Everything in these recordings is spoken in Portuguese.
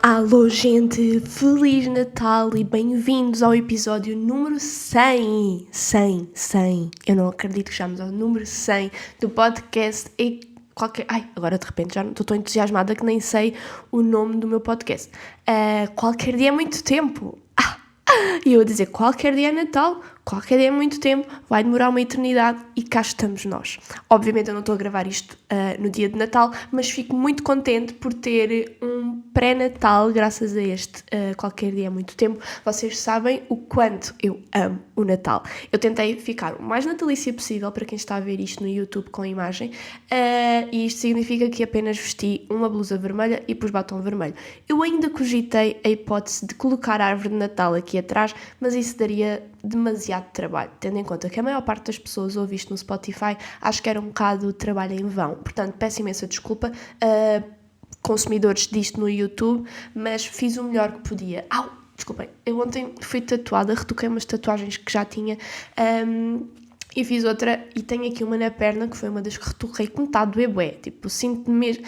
Alô, gente! Feliz Natal e bem-vindos ao episódio número 100. 100. Eu não acredito que chegamos ao número 100 do podcast e qualquer... Ai, agora de repente já estou tão entusiasmada que nem sei o nome do meu podcast. Qualquer dia é muito tempo. E eu a dizer, qualquer dia é Natal, qualquer dia é muito tempo, vai demorar uma eternidade e cá estamos nós. Obviamente eu não estou a gravar isto no dia de Natal, mas fico muito contente por ter um pré-Natal graças a este qualquer dia é muito tempo. Vocês sabem o quanto eu amo o Natal. Eu tentei ficar o mais natalícia possível para quem está a ver isto no YouTube com a imagem e isto significa que apenas vesti uma blusa vermelha e pus batom vermelho. Eu ainda cogitei a hipótese de colocar a árvore de Natal aqui atrás, mas isso daria demasiado trabalho, tendo em conta que a maior parte das pessoas ouve isto no Spotify, acho que era um bocado de trabalho em vão. Portanto, peço imensa desculpa consumidores disto no YouTube, mas fiz o melhor que podia. Desculpem, eu ontem fui tatuada, retoquei umas tatuagens que já tinha e fiz outra e tenho aqui uma na perna que foi uma das que retoquei que me está a doer bué, tipo, sinto-me mesmo...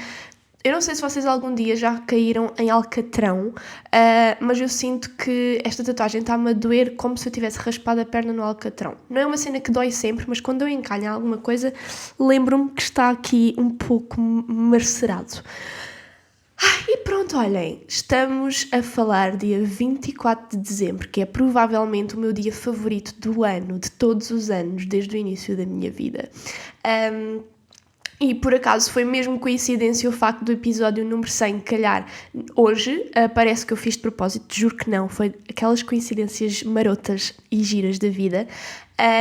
Eu não sei se vocês algum dia já caíram em alcatrão, mas eu sinto que esta tatuagem está-me a doer como se eu tivesse raspado a perna no alcatrão. Não é uma cena que dói sempre, mas quando eu encalho em alguma coisa, lembro-me que está aqui um pouco macerado. E pronto, olhem, estamos a falar dia 24 de dezembro, que é provavelmente o meu dia favorito do ano, de todos os anos, desde o início da minha vida. E por acaso foi mesmo coincidência o facto do episódio número 100 calhar hoje, parece que eu fiz de propósito, juro que não, foi aquelas coincidências marotas e giras da vida.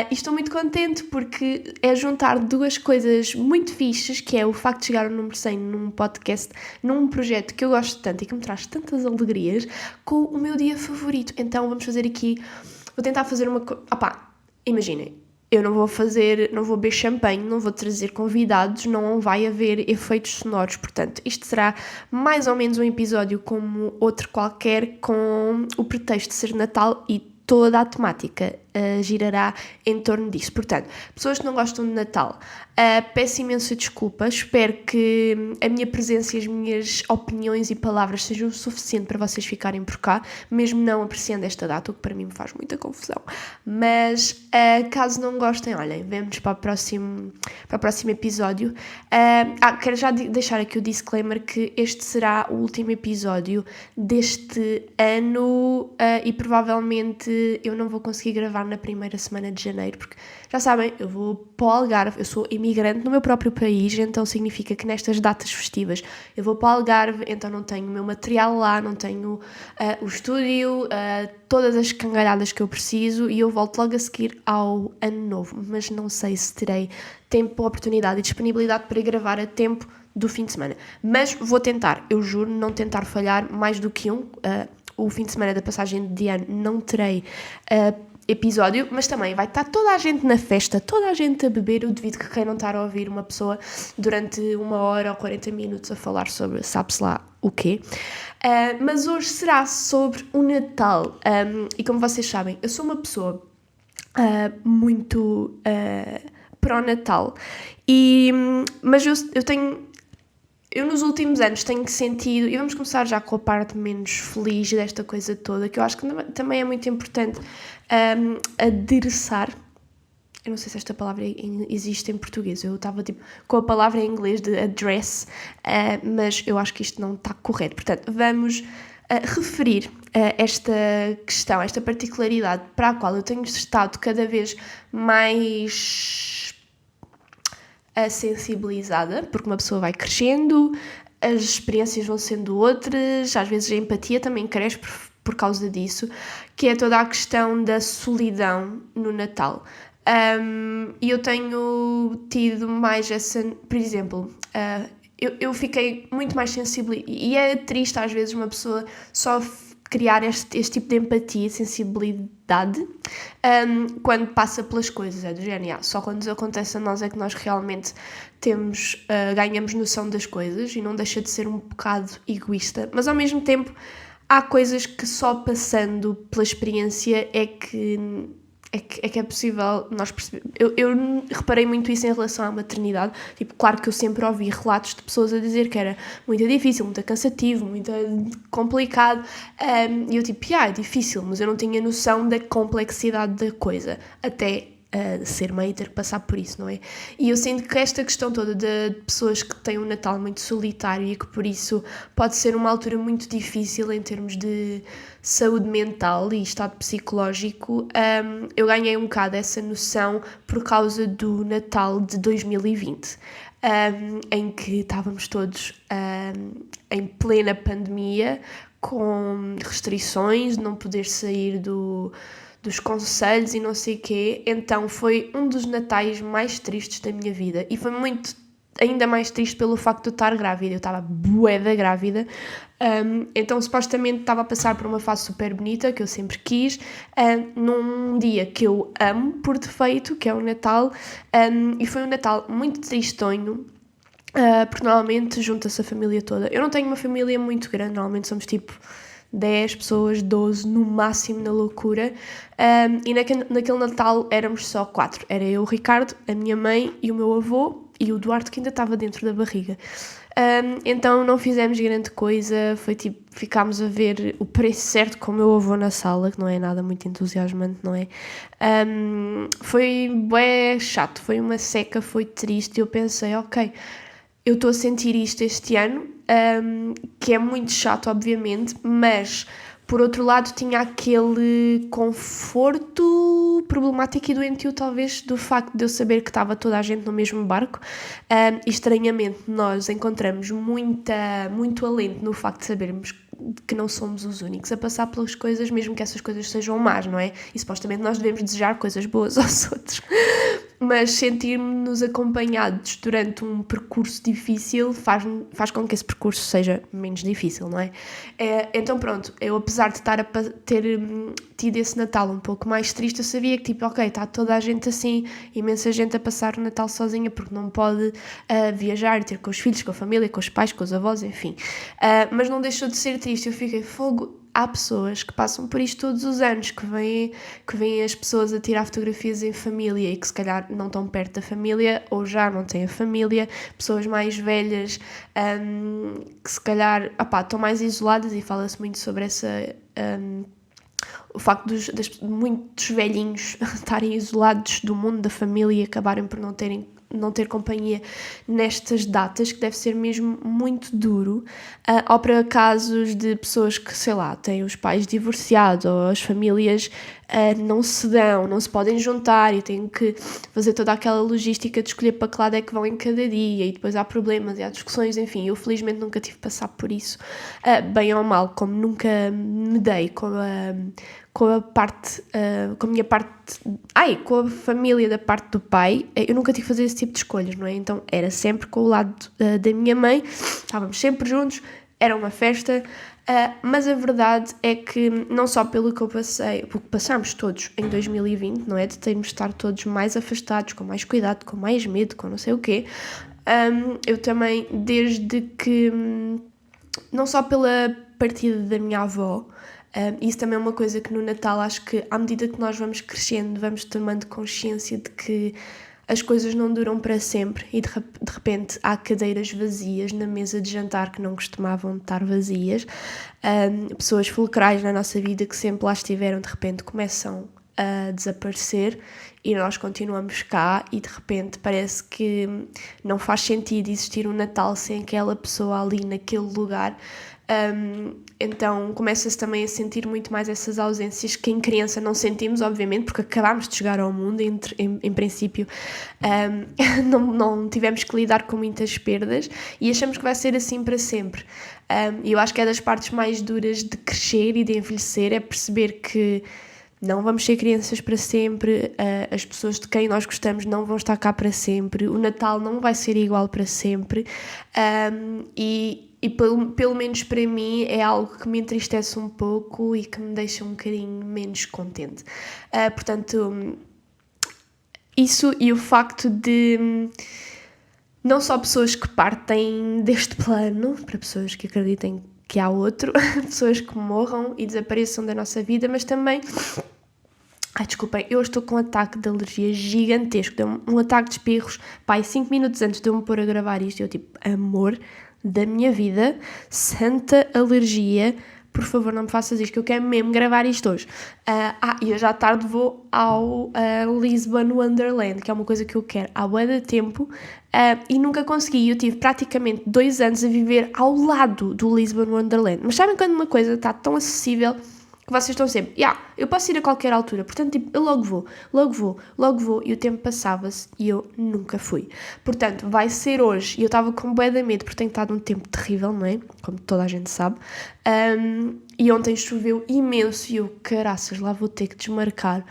E estou muito contente porque é juntar duas coisas muito fixes, que é o facto de chegar ao número 100 num podcast, num projeto que eu gosto tanto e que me traz tantas alegrias, com o meu dia favorito. Então vamos fazer aqui, vou tentar fazer uma coisa, imaginem. Eu não vou beber champanhe, não vou trazer convidados, não vai haver efeitos sonoros, portanto, isto será mais ou menos um episódio como outro qualquer, com o pretexto de ser Natal e toda a temática girará em torno disso. Portanto, pessoas que não gostam de Natal, peço imensa desculpa, espero que a minha presença e as minhas opiniões e palavras sejam o suficiente para vocês ficarem por cá, mesmo não apreciando esta data, o que para mim me faz muita confusão. Mas, caso não gostem, olhem, vemo-nos para o próximo episódio. Quero já deixar aqui o disclaimer que este será o último episódio deste ano e provavelmente eu não vou conseguir gravar na primeira semana de janeiro, porque já sabem, eu vou para o Algarve, eu sou imigrante no meu próprio país, então significa que nestas datas festivas eu vou para o Algarve, então não tenho o meu material lá, não tenho o estúdio, todas as cangalhadas que eu preciso e eu volto logo a seguir ao ano novo, mas não sei se terei tempo, oportunidade e disponibilidade para gravar a tempo do fim de semana, mas vou tentar, eu juro não tentar falhar mais do que o fim de semana da passagem de ano não terei episódio, mas também vai estar toda a gente na festa, toda a gente a beber. Eu duvido que queiram estar a ouvir uma pessoa durante 1 hora ou 40 minutos a falar sobre sabe-se lá o quê. Mas hoje será sobre o Natal. E como vocês sabem, eu sou uma pessoa muito pró-Natal. Mas eu tenho... Eu nos últimos anos tenho sentido, e vamos começar já com a parte menos feliz desta coisa toda, que eu acho que também é muito importante adereçar. Eu não sei se esta palavra existe em português, eu estava com a palavra em inglês de address, mas eu acho que isto não está correto. Portanto, vamos referir esta questão, esta particularidade para a qual eu tenho estado cada vez mais sensibilizada, porque uma pessoa vai crescendo, as experiências vão sendo outras, às vezes a empatia também cresce por causa disso, que é toda a questão da solidão no Natal. E eu tenho tido mais essa... Por exemplo, eu fiquei muito mais sensível, e é triste às vezes uma pessoa só criar este tipo de empatia, sensibilidade, quando passa pelas coisas, é do género, só quando isso acontece a nós é que nós realmente ganhamos noção das coisas e não deixa de ser um bocado egoísta, mas ao mesmo tempo há coisas que só passando pela experiência é que é possível nós percebermos. Eu reparei muito isso em relação à maternidade. Tipo, claro que eu sempre ouvi relatos de pessoas a dizer que era muito difícil, muito cansativo, muito complicado. E eu tipo, é difícil, mas eu não tinha noção da complexidade da coisa. Até ser mãe e ter que passar por isso, não é? E eu sinto que esta questão toda de pessoas que têm um Natal muito solitário e que por isso pode ser uma altura muito difícil em termos de saúde mental e estado psicológico, eu ganhei um bocado essa noção por causa do Natal de 2020. Em que estávamos todos em plena pandemia, com restrições, de não poder sair dos conselhos e não sei o quê. Então foi um dos natais mais tristes da minha vida e foi ainda mais triste pelo facto de eu estar grávida. Eu estava bué da grávida, então supostamente estava a passar por uma fase super bonita que eu sempre quis, num dia que eu amo por defeito, que é o Natal, e foi um Natal muito tristonho. Porque normalmente junta-se a família toda. Eu não tenho uma família muito grande, normalmente somos tipo 10 pessoas, 12 no máximo, na loucura. E naquele Natal éramos só 4. Era eu, o Ricardo, a minha mãe e o meu avô, e o Duarte, que ainda estava dentro da barriga. Então não fizemos grande coisa, foi tipo, ficámos a ver o preço certo com o meu avô na sala, que não é nada muito entusiasmante, não é? Foi bem chato, foi uma seca, foi triste, e eu pensei, ok, eu estou a sentir isto este ano, que é muito chato, obviamente, mas por outro lado tinha aquele conforto problemático e doentio, talvez, do facto de eu saber que estava toda a gente no mesmo barco. E estranhamente nós encontramos muito alento no facto de sabermos que não somos os únicos a passar pelas coisas, mesmo que essas coisas sejam más, não é? E supostamente nós devemos desejar coisas boas aos outros. Mas sentirmos-nos acompanhados durante um percurso difícil faz com que esse percurso seja menos difícil, não é? Então pronto, eu apesar de ter tido esse Natal um pouco mais triste, eu sabia que tipo, ok, está toda a gente assim, imensa gente a passar o Natal sozinha porque não pode viajar e ter com os filhos, com a família, com os pais, com os avós, enfim. Mas não deixou de ser triste, eu fiquei fogo. Há pessoas que passam por isto todos os anos, que veem as pessoas a tirar fotografias em família e que se calhar não estão perto da família ou já não têm a família, pessoas mais velhas que se calhar estão mais isoladas, e fala-se muito sobre o facto de muitos velhinhos estarem isolados do mundo, da família, e acabarem por não ter companhia nestas datas, que deve ser mesmo muito duro, ou para casos de pessoas que, sei lá, têm os pais divorciados, ou as famílias não se podem juntar e têm que fazer toda aquela logística de escolher para que lado é que vão em cada dia, e depois há problemas e há discussões, enfim. Eu felizmente nunca tive de passar por isso, bem ou mal, como nunca me dei com a família da parte do pai. Eu nunca tive que fazer esse tipo de escolhas, não é? Então era sempre com o lado da minha mãe, estávamos sempre juntos, era uma festa, mas a verdade é que não só pelo que eu passei, porque passámos todos em 2020, não é? De termos de estar todos mais afastados, com mais cuidado, com mais medo, com não sei o quê, eu também, desde que, não só pela partida da minha avó, isso também é uma coisa que no Natal acho que à medida que nós vamos crescendo, vamos tomando consciência de que as coisas não duram para sempre, e de repente há cadeiras vazias na mesa de jantar que não costumavam estar vazias. Pessoas fulcrais na nossa vida que sempre lá estiveram, de repente começam a desaparecer e nós continuamos cá, e de repente parece que não faz sentido existir um Natal sem aquela pessoa ali naquele lugar. Então começa-se também a sentir muito mais essas ausências que em criança não sentimos, obviamente, porque acabámos de chegar ao mundo, em princípio não tivemos que lidar com muitas perdas e achamos que vai ser assim para sempre. E eu acho que é das partes mais duras de crescer e de envelhecer, é perceber que não vamos ser crianças para sempre, as pessoas de quem nós gostamos não vão estar cá para sempre, o Natal não vai ser igual para sempre, e pelo menos para mim é algo que me entristece um pouco e que me deixa um bocadinho menos contente. Portanto, isso, e o facto de não só pessoas que partem deste plano, para pessoas que acreditem que há outro, pessoas que morram e desapareçam da nossa vida, mas também Ai, desculpem, eu estou com um ataque de alergia gigantesco. Deu-me um ataque de espirros, pai, 5 minutos antes de eu me pôr a gravar isto. Eu tipo, amor da minha vida, santa alergia, por favor não me faças isto, que eu quero mesmo gravar isto hoje. E hoje à tarde vou ao Lisbon Wonderland, que é uma coisa que eu quero há bué de tempo, e nunca consegui. Eu tive praticamente 2 anos a viver ao lado do Lisbon Wonderland. Mas sabem quando uma coisa está tão acessível que vocês estão sempre, eu posso ir a qualquer altura, portanto, tipo, eu logo vou, e o tempo passava-se e eu nunca fui. Portanto, vai ser hoje, e eu estava com bué de medo, porque tem estado um tempo terrível, não é? Como toda a gente sabe. E ontem choveu imenso, e eu, caraças, lá vou ter que desmarcar,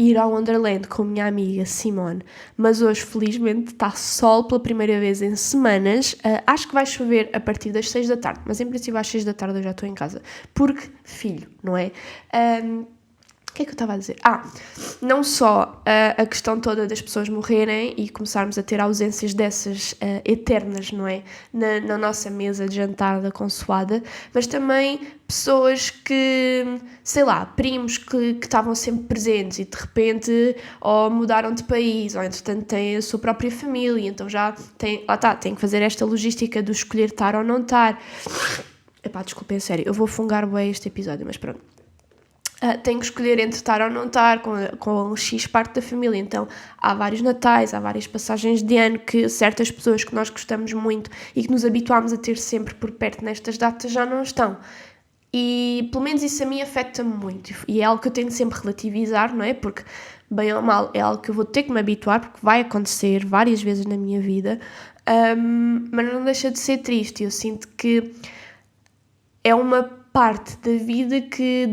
ir ao Wonderland com a minha amiga Simone, mas hoje felizmente está sol pela primeira vez em semanas. Acho que vai chover a partir das 6 da tarde, mas em princípio às 6 da tarde eu já estou em casa, porque filho, não é? O que é que eu estava a dizer? Não só a questão toda das pessoas morrerem e começarmos a ter ausências dessas eternas, não é? Na nossa mesa de jantar da consoada, mas também pessoas que, sei lá, primos que estavam sempre presentes e de repente ou mudaram de país ou entretanto têm a sua própria família, então já têm que fazer esta logística de escolher estar ou não estar. Desculpem, sério, eu vou fungar bem este episódio, mas pronto. Tenho que escolher entre estar ou não estar com X parte da família, então há vários natais, há várias passagens de ano que certas pessoas que nós gostamos muito e que nos habituámos a ter sempre por perto nestas datas já não estão. E pelo menos isso a mim afeta-me muito e é algo que eu tenho de sempre relativizar, não é? Porque bem ou mal é algo que eu vou ter que me habituar, porque vai acontecer várias vezes na minha vida, mas não deixa de ser triste. Eu sinto que é uma parte da vida que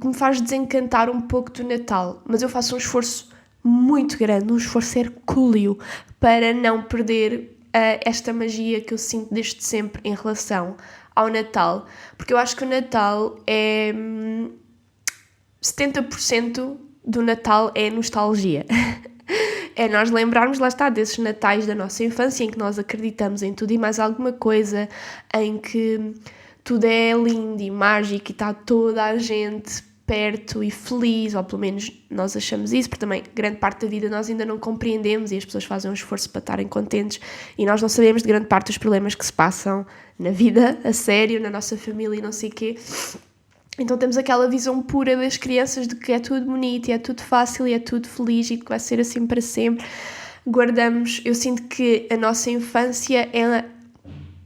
me faz desencantar um pouco do Natal, mas eu faço um esforço muito grande, um esforço hercúleo para não perder esta magia que eu sinto desde sempre em relação ao Natal, porque eu acho que o Natal é 70% do Natal é nostalgia. É nós lembrarmos, lá está, desses natais da nossa infância em que nós acreditamos em tudo e mais alguma coisa, em que tudo é lindo e mágico e está toda a gente perto e feliz, ou pelo menos nós achamos isso, porque também grande parte da vida nós ainda não compreendemos e as pessoas fazem um esforço para estarem contentes e nós não sabemos de grande parte dos problemas que se passam na vida, a sério, na nossa família e não sei o quê. Então temos aquela visão pura das crianças de que é tudo bonito e é tudo fácil e é tudo feliz e que vai ser assim para sempre. Eu sinto que a nossa infância é...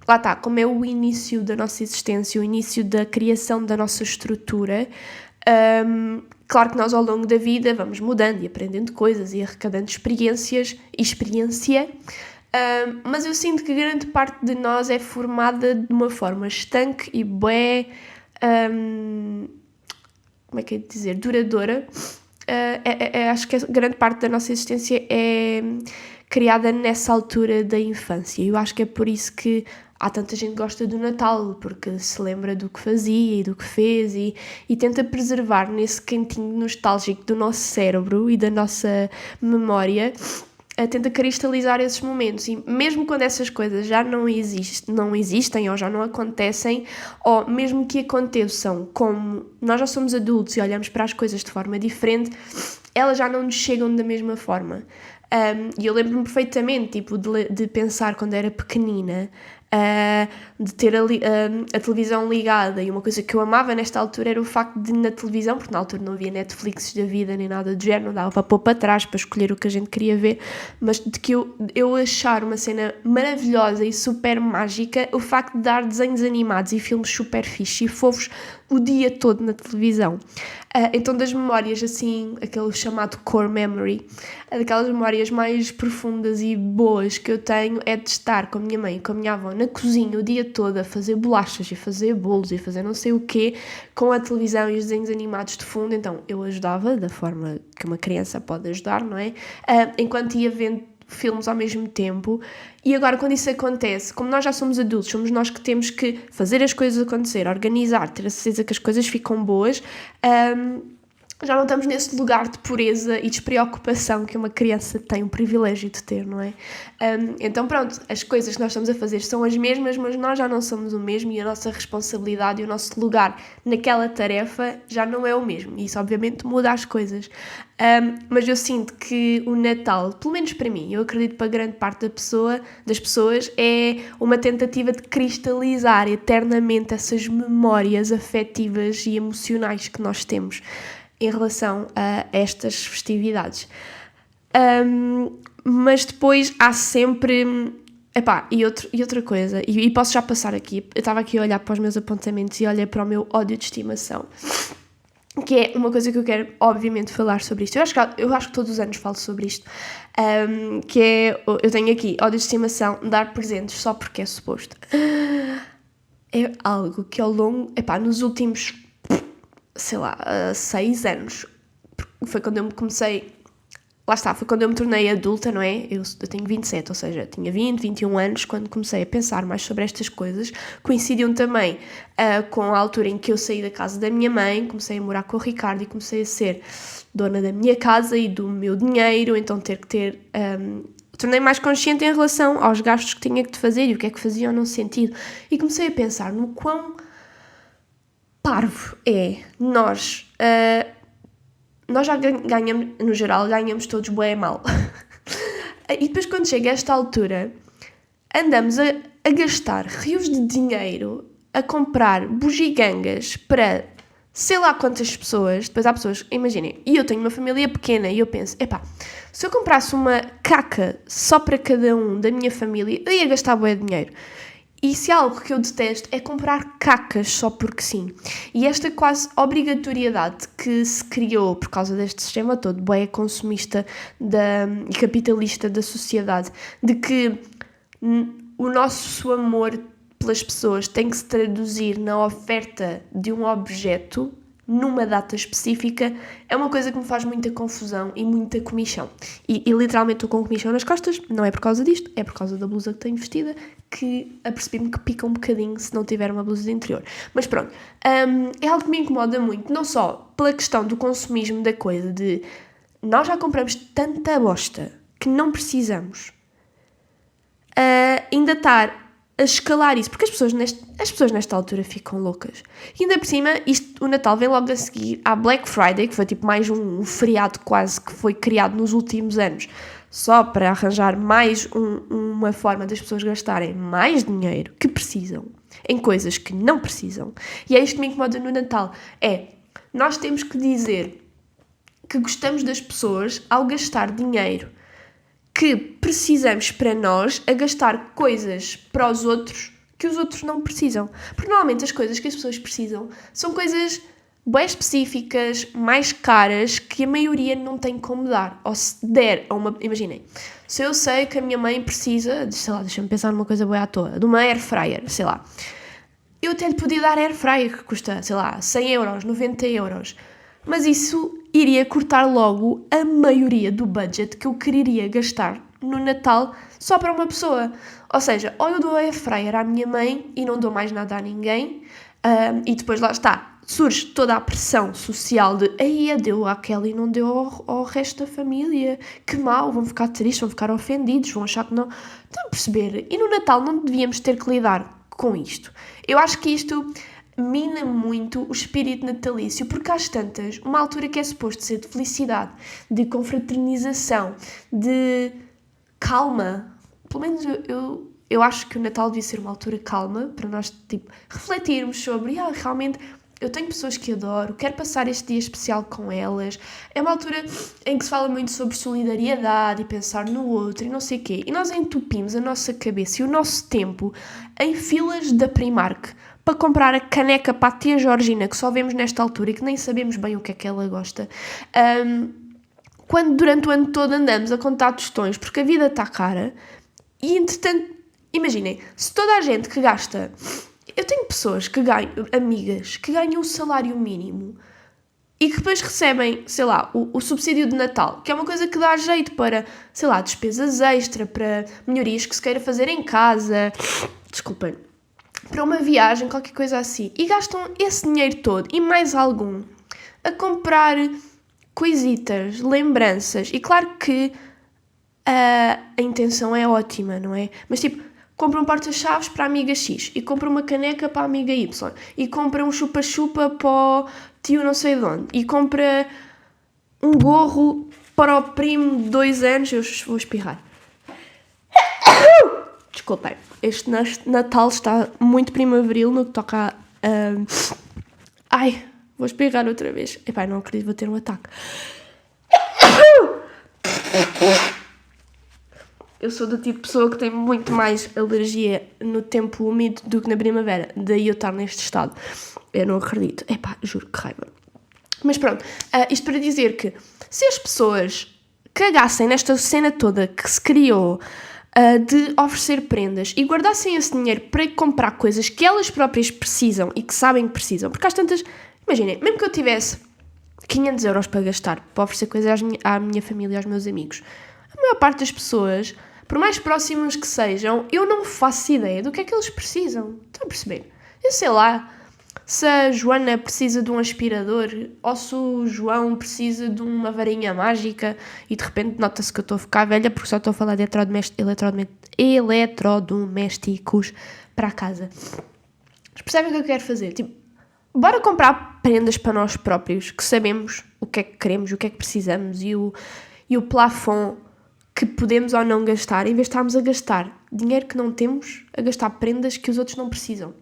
Lá está, como é o início da nossa existência, o início da criação da nossa estrutura, claro que nós ao longo da vida vamos mudando e aprendendo coisas e arrecadando experiência, mas eu sinto que grande parte de nós é formada de uma forma estanque e bué, como é que é de dizer, duradoura. Acho que grande parte da nossa existência é criada nessa altura da infância. Eu acho que é por isso que há tanta gente que gosta do Natal, porque se lembra do que fazia e do que fez e tenta preservar nesse cantinho nostálgico do nosso cérebro e da nossa memória, tenta cristalizar esses momentos. E mesmo quando essas coisas já não existem ou já não acontecem, ou mesmo que aconteçam, como nós já somos adultos e olhamos para as coisas de forma diferente, elas já não nos chegam da mesma forma. E eu lembro-me perfeitamente de pensar quando era pequenina, de ter a televisão ligada, e uma coisa que eu amava nesta altura era o facto de na televisão, porque na altura não havia Netflix da vida nem nada do género, não dava para pôr para trás para escolher o que a gente queria ver, mas de que eu achar uma cena maravilhosa e super mágica o facto de dar desenhos animados e filmes super fixe e fofos o dia todo na televisão. Então das memórias assim, aquele chamado core memory, daquelas memórias mais profundas e boas que eu tenho é de estar com a minha mãe e com a minha avó na cozinha o dia todo a fazer bolachas e fazer bolos e fazer não sei o quê, com a televisão e os desenhos animados de fundo. Então eu ajudava da forma que uma criança pode ajudar, não é? Enquanto ia vendo filmes ao mesmo tempo. E agora quando isso acontece, como nós já somos adultos, somos nós que temos que fazer as coisas acontecer, organizar, ter a certeza que as coisas ficam boas, já não estamos nesse lugar de pureza e despreocupação que uma criança tem o privilégio de ter, não é? Então pronto, as coisas que nós estamos a fazer são as mesmas, mas nós já não somos o mesmo e a nossa responsabilidade e o nosso lugar naquela tarefa já não é o mesmo. E isso obviamente muda as coisas. Mas eu sinto que o Natal, pelo menos para mim, eu acredito para grande parte das pessoas, é uma tentativa de cristalizar eternamente essas memórias afetivas e emocionais que nós temos em relação a estas festividades. Mas depois há sempre... Epá, e outra coisa, e posso já passar aqui, eu estava aqui a olhar para os meus apontamentos e olhei para o meu ódio de estimação, que é uma coisa que eu quero, obviamente, falar sobre isto. Eu acho que todos os anos falo sobre isto, que é, eu tenho aqui, ódio de estimação, dar presentes só porque é suposto. É algo que ao longo, nos últimos, 6 anos, foi quando eu me comecei, lá está, foi quando eu me tornei adulta, não é? Eu tenho 27, ou seja, tinha 20, 21 anos quando comecei a pensar mais sobre estas coisas. Coincidiam também com a altura em que eu saí da casa da minha mãe, comecei a morar com o Ricardo e comecei a ser dona da minha casa e do meu dinheiro, então tornei mais consciente em relação aos gastos que tinha que fazer e o que é que fazia ou não sentido. E comecei a pensar no quão parvo é nós já ganhamos, no geral, ganhamos todos bué mal. E depois quando chega a esta altura, andamos a gastar rios de dinheiro a comprar bugigangas para sei lá quantas pessoas. Depois há pessoas, imaginem, e eu tenho uma família pequena e eu penso, se eu comprasse uma caca só para cada um da minha família, eu ia gastar bué dinheiro. E se há algo que eu detesto é comprar cacas só porque sim. E esta quase obrigatoriedade que se criou por causa deste sistema todo, bué consumista e capitalista da sociedade, de que o nosso amor pelas pessoas tem que se traduzir na oferta de um objeto numa data específica, é uma coisa que me faz muita confusão e muita comichão. E literalmente estou com comichão nas costas, não é por causa disto, é por causa da blusa que tenho vestida, que apercebi-me que pica um bocadinho se não tiver uma blusa de interior. Mas pronto, é algo que me incomoda muito, não só pela questão do consumismo da coisa, de nós já compramos tanta bosta que não precisamos ainda estar a escalar isso, porque as pessoas nesta altura ficam loucas. E ainda por cima, o Natal vem logo a seguir à Black Friday, que foi tipo mais um feriado quase que foi criado nos últimos anos, só para arranjar mais uma forma das pessoas gastarem mais dinheiro que precisam, em coisas que não precisam. E é isto que me incomoda no Natal, nós temos que dizer que gostamos das pessoas ao gastar dinheiro que precisamos para nós a gastar coisas para os outros que os outros não precisam. Porque normalmente as coisas que as pessoas precisam são coisas bem específicas, mais caras, que a maioria não tem como dar. Ou se der a uma... Imaginem, se eu sei que a minha mãe precisa, deixa-me pensar numa coisa boa à toa, de uma air fryer, eu até lhe podia dar air fryer que custa, 100 euros, 90 euros. Mas isso iria cortar logo a maioria do budget que eu quereria gastar no Natal só para uma pessoa. Ou seja, ou eu dou a air fryer à minha mãe e não dou mais nada a ninguém, e depois lá está, surge toda a pressão social de deu àquela e não deu ao resto da família, que mal, vão ficar tristes, vão ficar ofendidos, vão achar que não... Estão a perceber? E no Natal não devíamos ter que lidar com isto. Eu acho que isto mina muito o espírito natalício, porque às tantas, uma altura que é suposto ser de felicidade, de confraternização, de calma, pelo menos eu acho que o Natal devia ser uma altura calma, para nós refletirmos sobre, realmente eu tenho pessoas que adoro, quero passar este dia especial com elas, é uma altura em que se fala muito sobre solidariedade e pensar no outro e não sei o quê, e nós entupimos a nossa cabeça e o nosso tempo em filas da Primark, para comprar a caneca para a tia Georgina, que só vemos nesta altura e que nem sabemos bem o que é que ela gosta, quando durante o ano todo andamos a contar tostões, porque a vida está cara, e entretanto, imaginem, se toda a gente que gasta... Eu tenho pessoas que ganham, amigas, que ganham o salário mínimo e que depois recebem, o subsídio de Natal, que é uma coisa que dá jeito para, despesas extra, para melhorias que se queira fazer em casa, desculpem, para uma viagem, qualquer coisa assim, e gastam esse dinheiro todo e mais algum a comprar coisitas, lembranças. E claro que a intenção é ótima, não é? Mas tipo, compra um porta-chaves para a amiga X e compra uma caneca para a amiga Y e compra um chupa-chupa para o tio não sei de onde e compra um gorro para o primo de 2 anos. Eu vou espirrar. Desculpem, este Natal está muito primaveril no que toca a... Ai, vou espirrar outra vez. Epá, não acredito, vou ter um ataque. Eu sou do tipo de pessoa que tem muito mais alergia no tempo úmido do que na primavera. Daí eu estar neste estado. Eu não acredito. Epá, juro que raiva. Mas pronto, isto para dizer que se as pessoas cagassem nesta cena toda que se criou de oferecer prendas e guardassem esse dinheiro para comprar coisas que elas próprias precisam e que sabem que precisam, porque às tantas, imaginem, mesmo que eu tivesse 500 euros para gastar, para oferecer coisas à minha família e aos meus amigos, a maior parte das pessoas, por mais próximos que sejam, eu não faço ideia do que é que eles precisam. Estão a perceber? Eu sei lá, se a Joana precisa de um aspirador ou se o João precisa de uma varinha mágica e de repente nota-se que eu estou a ficar velha porque só estou a falar de eletrodomésticos para a casa. Mas percebem o que eu quero fazer? Tipo, bora comprar prendas para nós próprios, que sabemos o que é que queremos, o que é que precisamos e o plafond que podemos ou não gastar, em vez de estarmos a gastar dinheiro que não temos, a gastar prendas que os outros não precisam.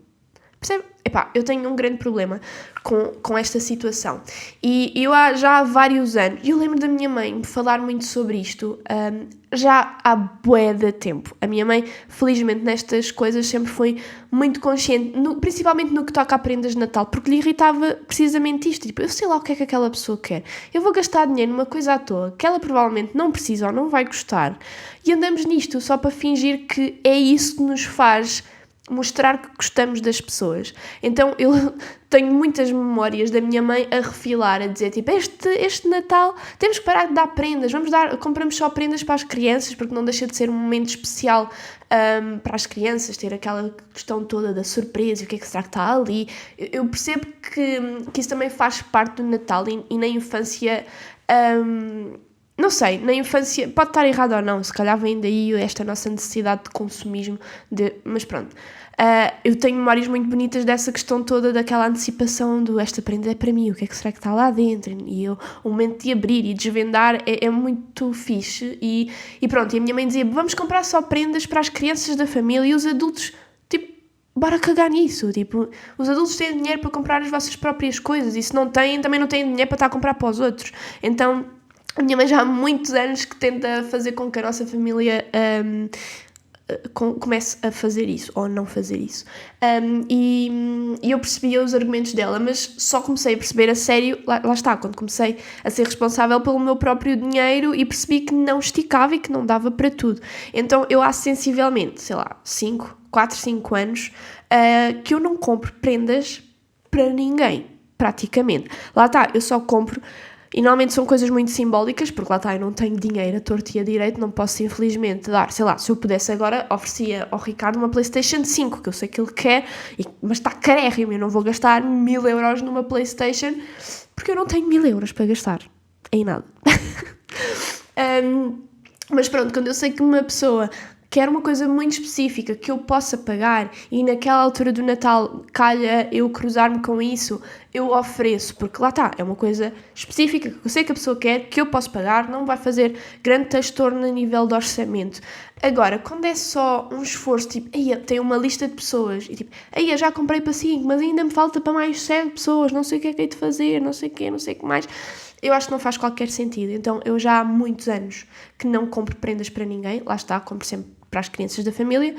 Percebe? Epá, eu tenho um grande problema com esta situação. E eu já há vários anos, eu lembro da minha mãe me falar muito sobre isto, já há bué de tempo. A minha mãe, felizmente, nestas coisas sempre foi muito consciente, principalmente no que toca a prendas de Natal, porque lhe irritava precisamente isto. Tipo, eu sei lá o que é que aquela pessoa quer. Eu vou gastar dinheiro numa coisa à toa que ela provavelmente não precisa ou não vai gostar. E andamos nisto só para fingir que é isso que nos faz mostrar que gostamos das pessoas. Então eu tenho muitas memórias da minha mãe a refilar, a dizer tipo, este Natal temos que parar de dar prendas, compramos só prendas para as crianças, porque não deixa de ser um momento especial para as crianças, ter aquela questão toda da surpresa e o que é que será que está ali. Eu percebo que isso também faz parte do Natal e na infância... não sei, na infância, pode estar errado ou não, se calhar vem daí esta nossa necessidade de consumismo, mas pronto. Eu tenho memórias muito bonitas dessa questão toda, daquela antecipação do esta prenda é para mim, o que é que será que está lá dentro? E o momento de abrir e desvendar é muito fixe e pronto, e a minha mãe dizia, vamos comprar só prendas para as crianças da família e os adultos, tipo, bora cagar nisso, tipo, os adultos têm dinheiro para comprar as vossas próprias coisas e se não têm, também não têm dinheiro para estar a comprar para os outros. Então... A minha mãe já há muitos anos que tenta fazer com que a nossa família comece a fazer isso, ou não fazer isso. E eu percebia os argumentos dela, mas só comecei a perceber a sério, lá está, quando comecei a ser responsável pelo meu próprio dinheiro e percebi que não esticava e que não dava para tudo. Então eu há sensivelmente, sei lá, 4, 5 anos, que eu não compro prendas para ninguém, praticamente. Lá está, eu só compro... E normalmente são coisas muito simbólicas, porque lá está, eu não tenho dinheiro a torto e a direito, não posso infelizmente dar, sei lá, se eu pudesse agora, oferecia ao Ricardo uma PlayStation 5, que eu sei que ele quer, mas está carérrimo, eu não vou gastar 1000 euros numa PlayStation, porque eu não tenho 1000 euros para gastar, em nada. Mas pronto, quando eu sei que uma pessoa quer uma coisa muito específica que eu possa pagar e naquela altura do Natal calha eu cruzar-me com isso, eu ofereço, porque lá está, é uma coisa específica que eu sei que a pessoa quer, que eu posso pagar, não vai fazer grande transtorno a nível de orçamento. Agora, quando é só um esforço, tipo, tem uma lista de pessoas, e tipo, já comprei para 5, mas ainda me falta para mais 7 pessoas, não sei o que é que hei de fazer, não sei o que mais... Eu acho que não faz qualquer sentido. Então, eu já há muitos anos que não compro prendas para ninguém. Lá está, compro sempre para as crianças da família.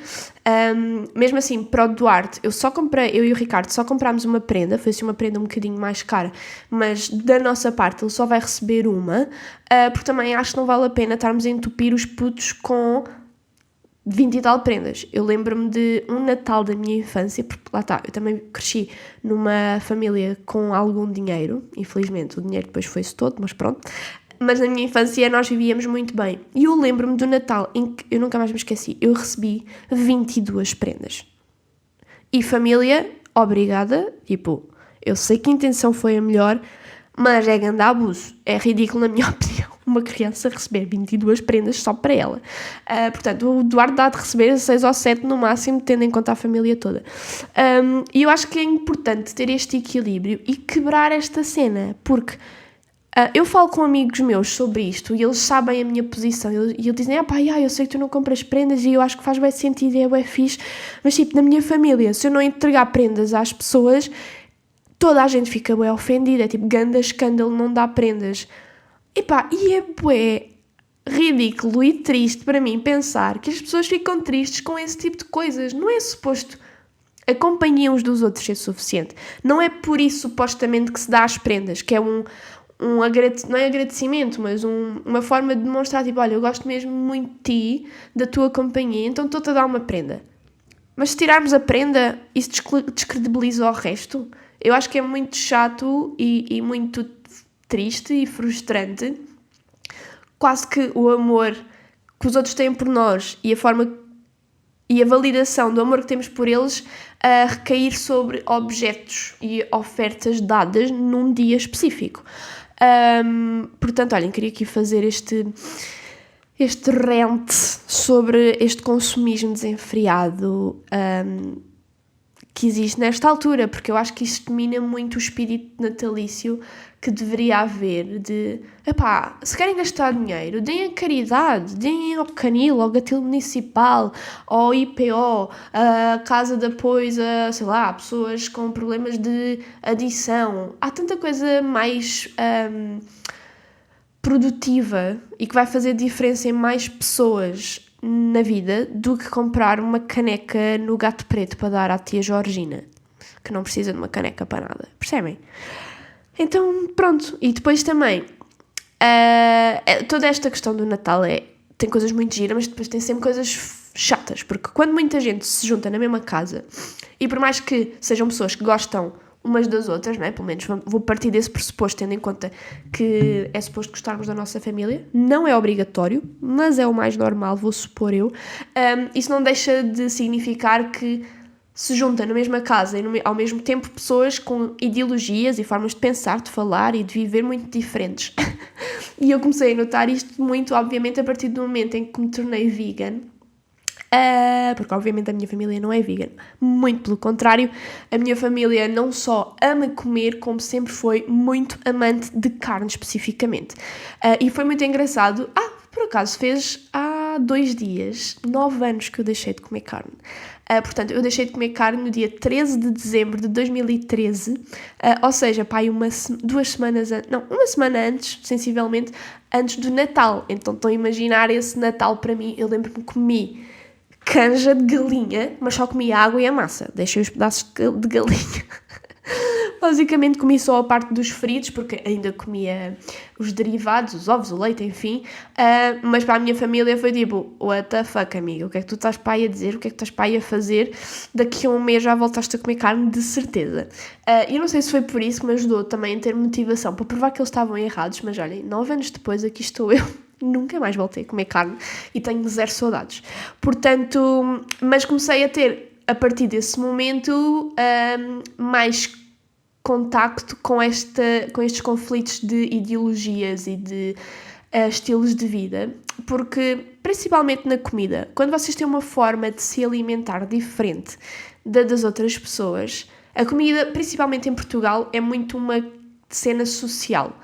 Mesmo assim, para o Duarte, eu e o Ricardo só comprámos uma prenda. Foi assim uma prenda um bocadinho mais cara. Mas, da nossa parte, ele só vai receber uma. Porque também acho que não vale a pena estarmos a entupir os putos com 20 e tal prendas. Eu lembro-me de um Natal da minha infância, porque lá está, eu também cresci numa família com algum dinheiro, infelizmente o dinheiro depois foi-se todo, mas pronto, mas na minha infância nós vivíamos muito bem, e eu lembro-me do Natal em que, eu nunca mais me esqueci, eu recebi 22 prendas, e família, obrigada, tipo, eu sei que a intenção foi a melhor, Mas é grande abuso, é ridículo na minha opinião, uma criança receber 22 prendas só para ela. Portanto, o Eduardo dá de receber 6 ou 7 no máximo, tendo em conta a família toda. E eu acho que é importante ter este equilíbrio e quebrar esta cena, porque eu falo com amigos meus sobre isto e eles sabem a minha posição e eles dizem, eu sei que tu não compras prendas e eu acho que faz bem sentido e é bem fixe, mas tipo, na minha família, se eu não entregar prendas às pessoas, toda a gente fica bem ofendida, é tipo, ganda escândalo, não dá prendas. E é bué ridículo e triste para mim pensar que as pessoas ficam tristes com esse tipo de coisas. Não é suposto a companhia uns dos outros ser suficiente. Não é por isso, supostamente, que se dá as prendas, que é não é agradecimento, mas uma forma de demonstrar, tipo, olha, eu gosto mesmo muito de ti, da tua companhia, então estou-te a dar uma prenda. Mas se tirarmos a prenda, isso descredibiliza o resto. Eu acho que é muito chato e muito triste e frustrante, quase que o amor que os outros têm por nós e a forma e a validação do amor que temos por eles a recair sobre objetos e ofertas dadas num dia específico. Portanto, olhem, queria aqui fazer este rant sobre este consumismo desenfreado que existe nesta altura, porque eu acho que isto mina muito o espírito natalício que deveria haver de, se querem gastar dinheiro, deem a caridade, deem ao Canil, ao Gatilho Municipal, ao IPO, a Casa de Apoio a, sei lá, pessoas com problemas de adição. Há tanta coisa mais produtiva e que vai fazer diferença em mais pessoas na vida do que comprar uma caneca no Gato Preto para dar à tia Georgina, que não precisa de uma caneca para nada, percebem? Então, pronto. E depois também, toda esta questão do Natal tem coisas muito giras, mas depois tem sempre coisas chatas, porque quando muita gente se junta na mesma casa, e por mais que sejam pessoas que gostam umas das outras, não é? Pelo menos vou partir desse pressuposto, tendo em conta que é suposto gostarmos da nossa família. Não é obrigatório, mas é o mais normal, vou supor eu. Isso não deixa de significar que se juntam na mesma casa e ao mesmo tempo pessoas com ideologias e formas de pensar, de falar e de viver muito diferentes. E eu comecei a notar isto muito, obviamente, a partir do momento em que me tornei vegan. Porque obviamente a minha família não é vegan, muito pelo contrário, a minha família não só ama comer, como sempre foi muito amante de carne especificamente. E foi muito engraçado, por acaso fez há 2 dias, 9 anos que eu deixei de comer carne. Portanto, eu deixei de comer carne no dia 13 de dezembro de 2013, ou seja, uma semana antes, sensivelmente, antes do Natal. Então estão a imaginar esse Natal para mim, eu lembro-me que comi canja de galinha, mas só comi a água e a massa. Deixei os pedaços de galinha. Basicamente comi só a parte dos fritos, porque ainda comia os derivados, os ovos, o leite, enfim. Mas para a minha família foi tipo, what the fuck, amiga? O que é que tu estás para aí a dizer? O que é que estás para aí a fazer? Daqui a um mês já voltaste a comer carne, de certeza. Eu não sei se foi por isso que me ajudou também a ter motivação para provar que eles estavam errados, mas olhem, 9 anos depois aqui estou eu. Nunca mais voltei a comer carne e tenho 0 saudades. Portanto, mas comecei a ter, a partir desse momento, mais contacto com estes conflitos de ideologias e de estilos de vida, porque, principalmente na comida, quando vocês têm uma forma de se alimentar diferente das outras pessoas, a comida, principalmente em Portugal, é muito uma cena social.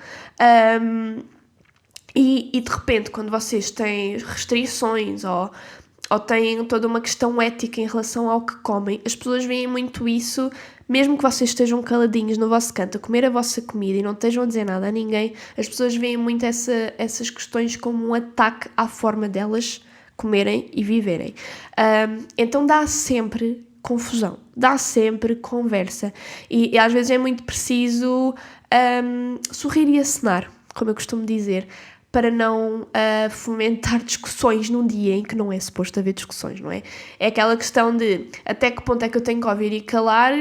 E de repente, quando vocês têm restrições ou têm toda uma questão ética em relação ao que comem, as pessoas veem muito isso, mesmo que vocês estejam caladinhos no vosso canto a comer a vossa comida e não estejam a dizer nada a ninguém, as pessoas veem muito essas questões como um ataque à forma delas comerem e viverem. Então dá sempre confusão, dá sempre conversa e às vezes é muito preciso sorrir e acenar, como eu costumo dizer, para não fomentar discussões num dia em que não é suposto haver discussões, não é? É aquela questão de até que ponto é que eu tenho que ouvir e calar,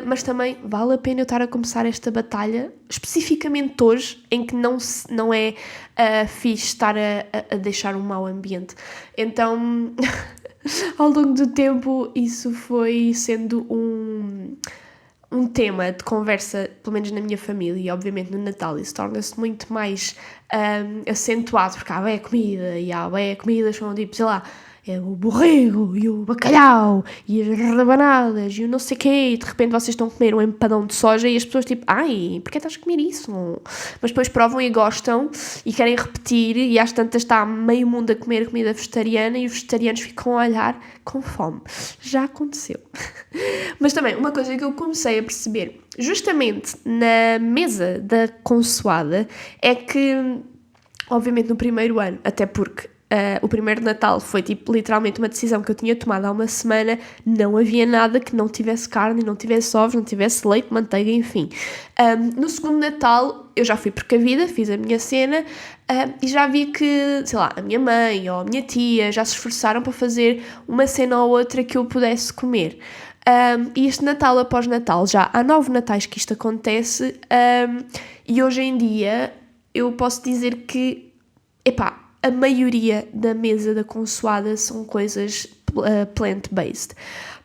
mas também vale a pena eu estar a começar esta batalha, especificamente hoje, em que não é fixe estar a deixar um mau ambiente. Então, ao longo do tempo, isso foi sendo um tema de conversa, pelo menos na minha família, e obviamente no Natal isso torna-se muito mais acentuado, porque há bem comida, e há bem comidas como tipo, sei lá, é o borrego, e o bacalhau, e as rabanadas, e o não sei o quê, e de repente vocês estão a comer um empadão de soja e as pessoas tipo, ai, porquê estás a comer isso? Mas depois provam e gostam e querem repetir, e às tantas está meio mundo a comer comida vegetariana e os vegetarianos ficam a olhar com fome. Já aconteceu. Mas também, uma coisa que eu comecei a perceber, justamente na mesa da consoada, é que, obviamente no primeiro ano, até porque o primeiro Natal foi tipo literalmente uma decisão que eu tinha tomado há uma semana, não havia nada que não tivesse carne, não tivesse ovos, não tivesse leite, manteiga, enfim. No segundo Natal eu já fui precavida, fiz a minha cena e já vi que, sei lá, a minha mãe ou a minha tia já se esforçaram para fazer uma cena ou outra que eu pudesse comer. E este Natal após Natal, já há 9 Natais que isto acontece, e hoje em dia eu posso dizer que, epá, a maioria da mesa da consoada são coisas plant-based.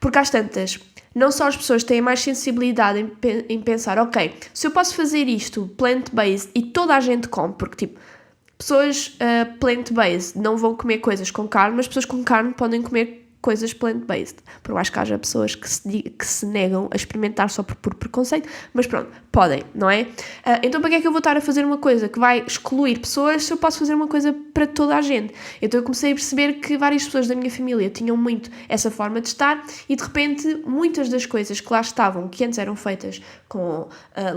Porque às tantas, não só as pessoas têm mais sensibilidade em pensar, ok, se eu posso fazer isto plant-based e toda a gente come, porque tipo, pessoas plant-based não vão comer coisas com carne, mas pessoas com carne podem comer coisas plant-based. Por mais que haja pessoas que se negam a experimentar só por preconceito, mas pronto, podem, não é? Então para que é que eu vou estar a fazer uma coisa que vai excluir pessoas se eu posso fazer uma coisa para toda a gente? Então eu comecei a perceber que várias pessoas da minha família tinham muito essa forma de estar e de repente muitas das coisas que lá estavam, que antes eram feitas com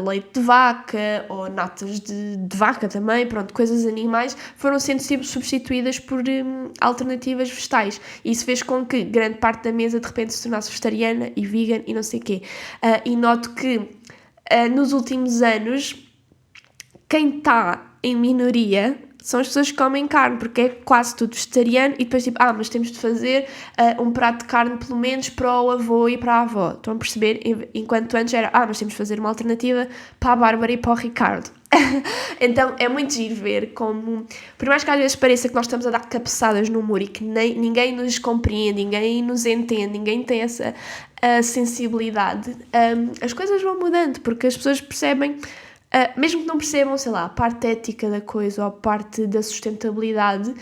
leite de vaca ou natas de vaca também, pronto, coisas animais, foram sendo substituídas por alternativas vegetais. E isso fez com que grande parte da mesa de repente se tornasse vegetariana e vegan e não sei o quê. E noto que nos últimos anos quem está em minoria são as pessoas que comem carne, porque é quase tudo vegetariano e depois tipo, mas temos de fazer um prato de carne pelo menos para o avô e para a avó. Estão a perceber? Enquanto antes era, mas temos de fazer uma alternativa para a Bárbara e para o Ricardo. Então é muito giro ver como, por mais que às vezes pareça que nós estamos a dar cabeçadas no muro e que ninguém nos compreende, ninguém nos entende, ninguém tem essa sensibilidade, as coisas vão mudando, porque as pessoas percebem, mesmo que não percebam, sei lá, a parte ética da coisa ou a parte da sustentabilidade,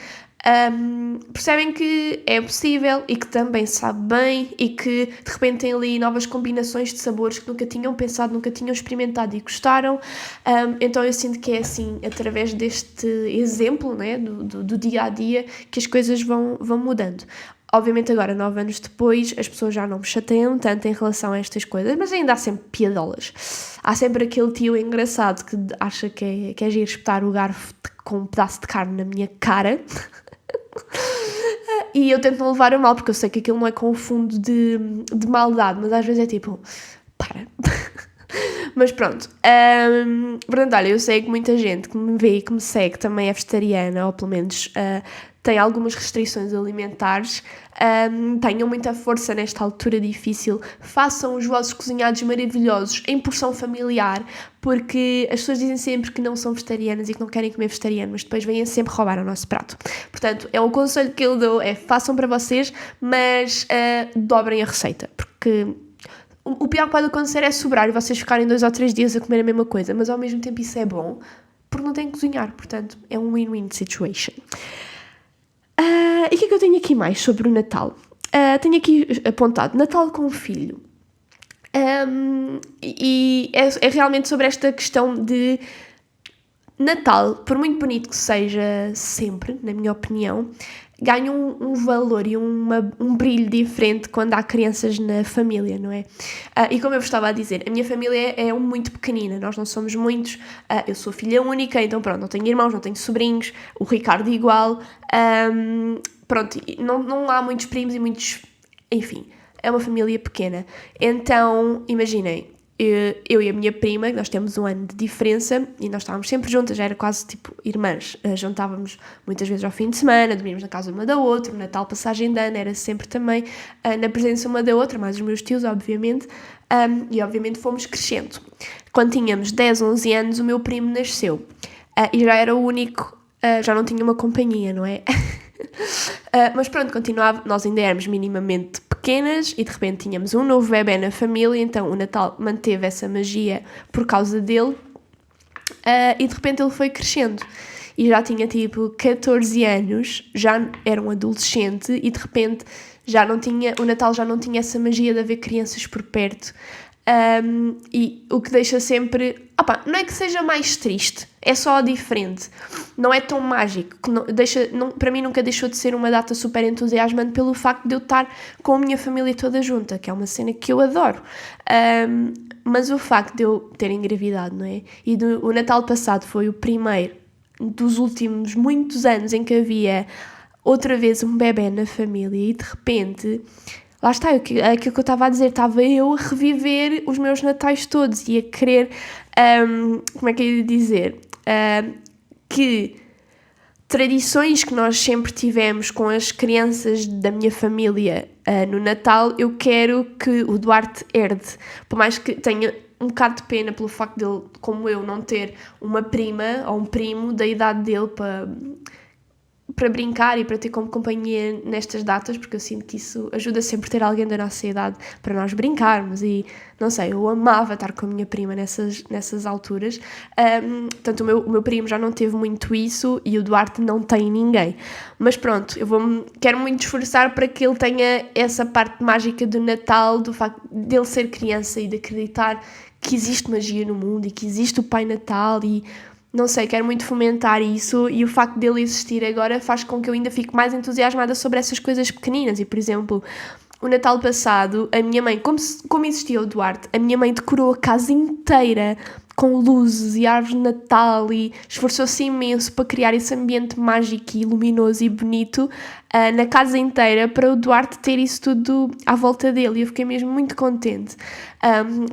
percebem que é possível e que também sabe bem e que de repente tem ali novas combinações de sabores que nunca tinham pensado, nunca tinham experimentado e gostaram. Então eu sinto que é assim, através deste exemplo, né, do dia a dia, que as coisas vão mudando. Obviamente agora, 9 anos depois, as pessoas já não me chateiam tanto em relação a estas coisas, mas ainda há sempre piadolas. Há sempre aquele tio engraçado que acha que é giro espetar o garfo com um pedaço de carne na minha cara. E eu tento não levar a mal, porque eu sei que aquilo não é com fundo de maldade, mas às vezes é tipo, para. Mas pronto, portanto, olha, eu sei que muita gente que me vê e que me segue também é vegetariana, ou pelo menos tem algumas restrições alimentares. Tenham muita força nesta altura difícil, façam os vossos cozinhados maravilhosos em porção familiar, porque as pessoas dizem sempre que não são vegetarianas e que não querem comer vegetariano, mas depois vêm sempre roubar o nosso prato. Portanto, é o conselho que eu dou, façam para vocês, mas dobrem a receita, porque o pior que pode acontecer é sobrar e vocês ficarem 2 ou 3 dias a comer a mesma coisa, mas ao mesmo tempo isso é bom, porque não têm que cozinhar, portanto, é um win-win situation. E o que é que eu tenho aqui mais sobre o Natal? Tenho aqui apontado Natal com o filho. E é realmente sobre esta questão de Natal, por muito bonito que seja sempre, na minha opinião, ganha um valor e um brilho diferente quando há crianças na família, não é? E como eu vos estava a dizer, a minha família é muito pequenina, nós não somos muitos, eu sou filha única, então pronto, não tenho irmãos, não tenho sobrinhos, o Ricardo igual, pronto, não há muitos primos e muitos, enfim, é uma família pequena. Então, imaginem, eu e a minha prima, nós temos 1 ano de diferença e nós estávamos sempre juntas, já era quase tipo irmãs, juntávamos muitas vezes ao fim de semana, dormíamos na casa uma da outra, o Natal, passagem de ano, era sempre também na presença uma da outra, mais os meus tios, obviamente, e obviamente fomos crescendo. Quando tínhamos 10, 11 anos, o meu primo nasceu e já era o único, já não tinha uma companhia, não é? Mas pronto, continuava, nós ainda éramos minimamente pequenos, pequenas e de repente tínhamos um novo bebé na família, então o Natal manteve essa magia por causa dele. E de repente ele foi crescendo e já tinha tipo 14 anos, já era um adolescente e de repente o Natal já não tinha essa magia de haver crianças por perto. E o que deixa sempre... não é que seja mais triste, é só diferente. Não é tão mágico. Para mim nunca deixou de ser uma data super entusiasmante pelo facto de eu estar com a minha família toda junta, que é uma cena que eu adoro. Mas o facto de eu ter engravidado, não é? E o Natal passado foi o primeiro dos últimos muitos anos em que havia outra vez um bebé na família e de repente... Lá está, aquilo que eu estava a dizer, estava eu a reviver os meus natais todos e a querer, como é que eu ia dizer, que tradições que nós sempre tivemos com as crianças da minha família no Natal, eu quero que o Duarte herde, por mais que tenha um bocado de pena pelo facto dele, como eu, não ter uma prima ou um primo da idade dele para brincar e para ter como companhia nestas datas, porque eu sinto que isso ajuda sempre a ter alguém da nossa idade para nós brincarmos e, não sei, eu amava estar com a minha prima nessas alturas. Portanto, o meu primo já não teve muito isso e o Duarte não tem ninguém. Mas pronto, quero muito esforçar para que ele tenha essa parte mágica do Natal, do facto dele ser criança e de acreditar que existe magia no mundo e que existe o Pai Natal e... Não sei, quero muito fomentar isso e o facto dele existir agora faz com que eu ainda fique mais entusiasmada sobre essas coisas pequeninas. E, por exemplo, o Natal passado, a minha mãe, como existia o Duarte, a minha mãe decorou a casa inteira com luzes e árvores de Natal e esforçou-se imenso para criar esse ambiente mágico e luminoso e bonito na casa inteira para o Duarte ter isso tudo à volta dele e eu fiquei mesmo muito contente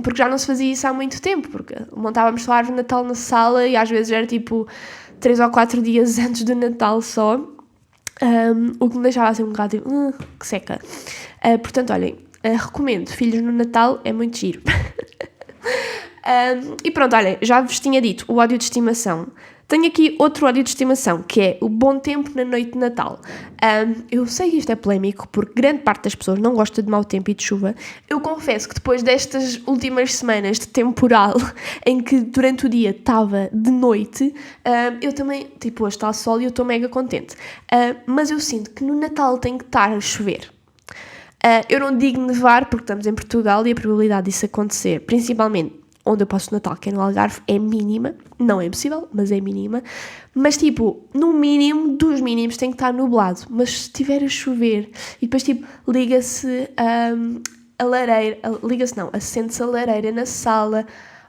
porque já não se fazia isso há muito tempo, porque montávamos só a árvore de Natal na sala e às vezes era tipo 3 ou 4 dias antes do Natal só, o que me deixava assim um bocado tipo, que seca. Portanto, olhem, recomendo Filhos no Natal, é muito giro. E pronto, olhem, já vos tinha dito o ódio de estimação. Tenho aqui outro ódio de estimação, que é o bom tempo na noite de Natal. Eu sei que isto é polémico, porque grande parte das pessoas não gosta de mau tempo e de chuva. Eu confesso que depois destas últimas semanas de temporal, em que durante o dia estava de noite, eu também, tipo, hoje está sol e eu estou mega contente. Mas eu sinto que no Natal tem que estar a chover. Eu não digo nevar, porque estamos em Portugal e a probabilidade disso acontecer, principalmente onde eu passo o Natal, que é no Algarve, é mínima. Não é impossível, mas é mínima. Mas, tipo, no mínimo, dos mínimos, tem que estar nublado. Mas se estiver a chover e depois, tipo, liga-se a lareira... acende-se a lareira na sala...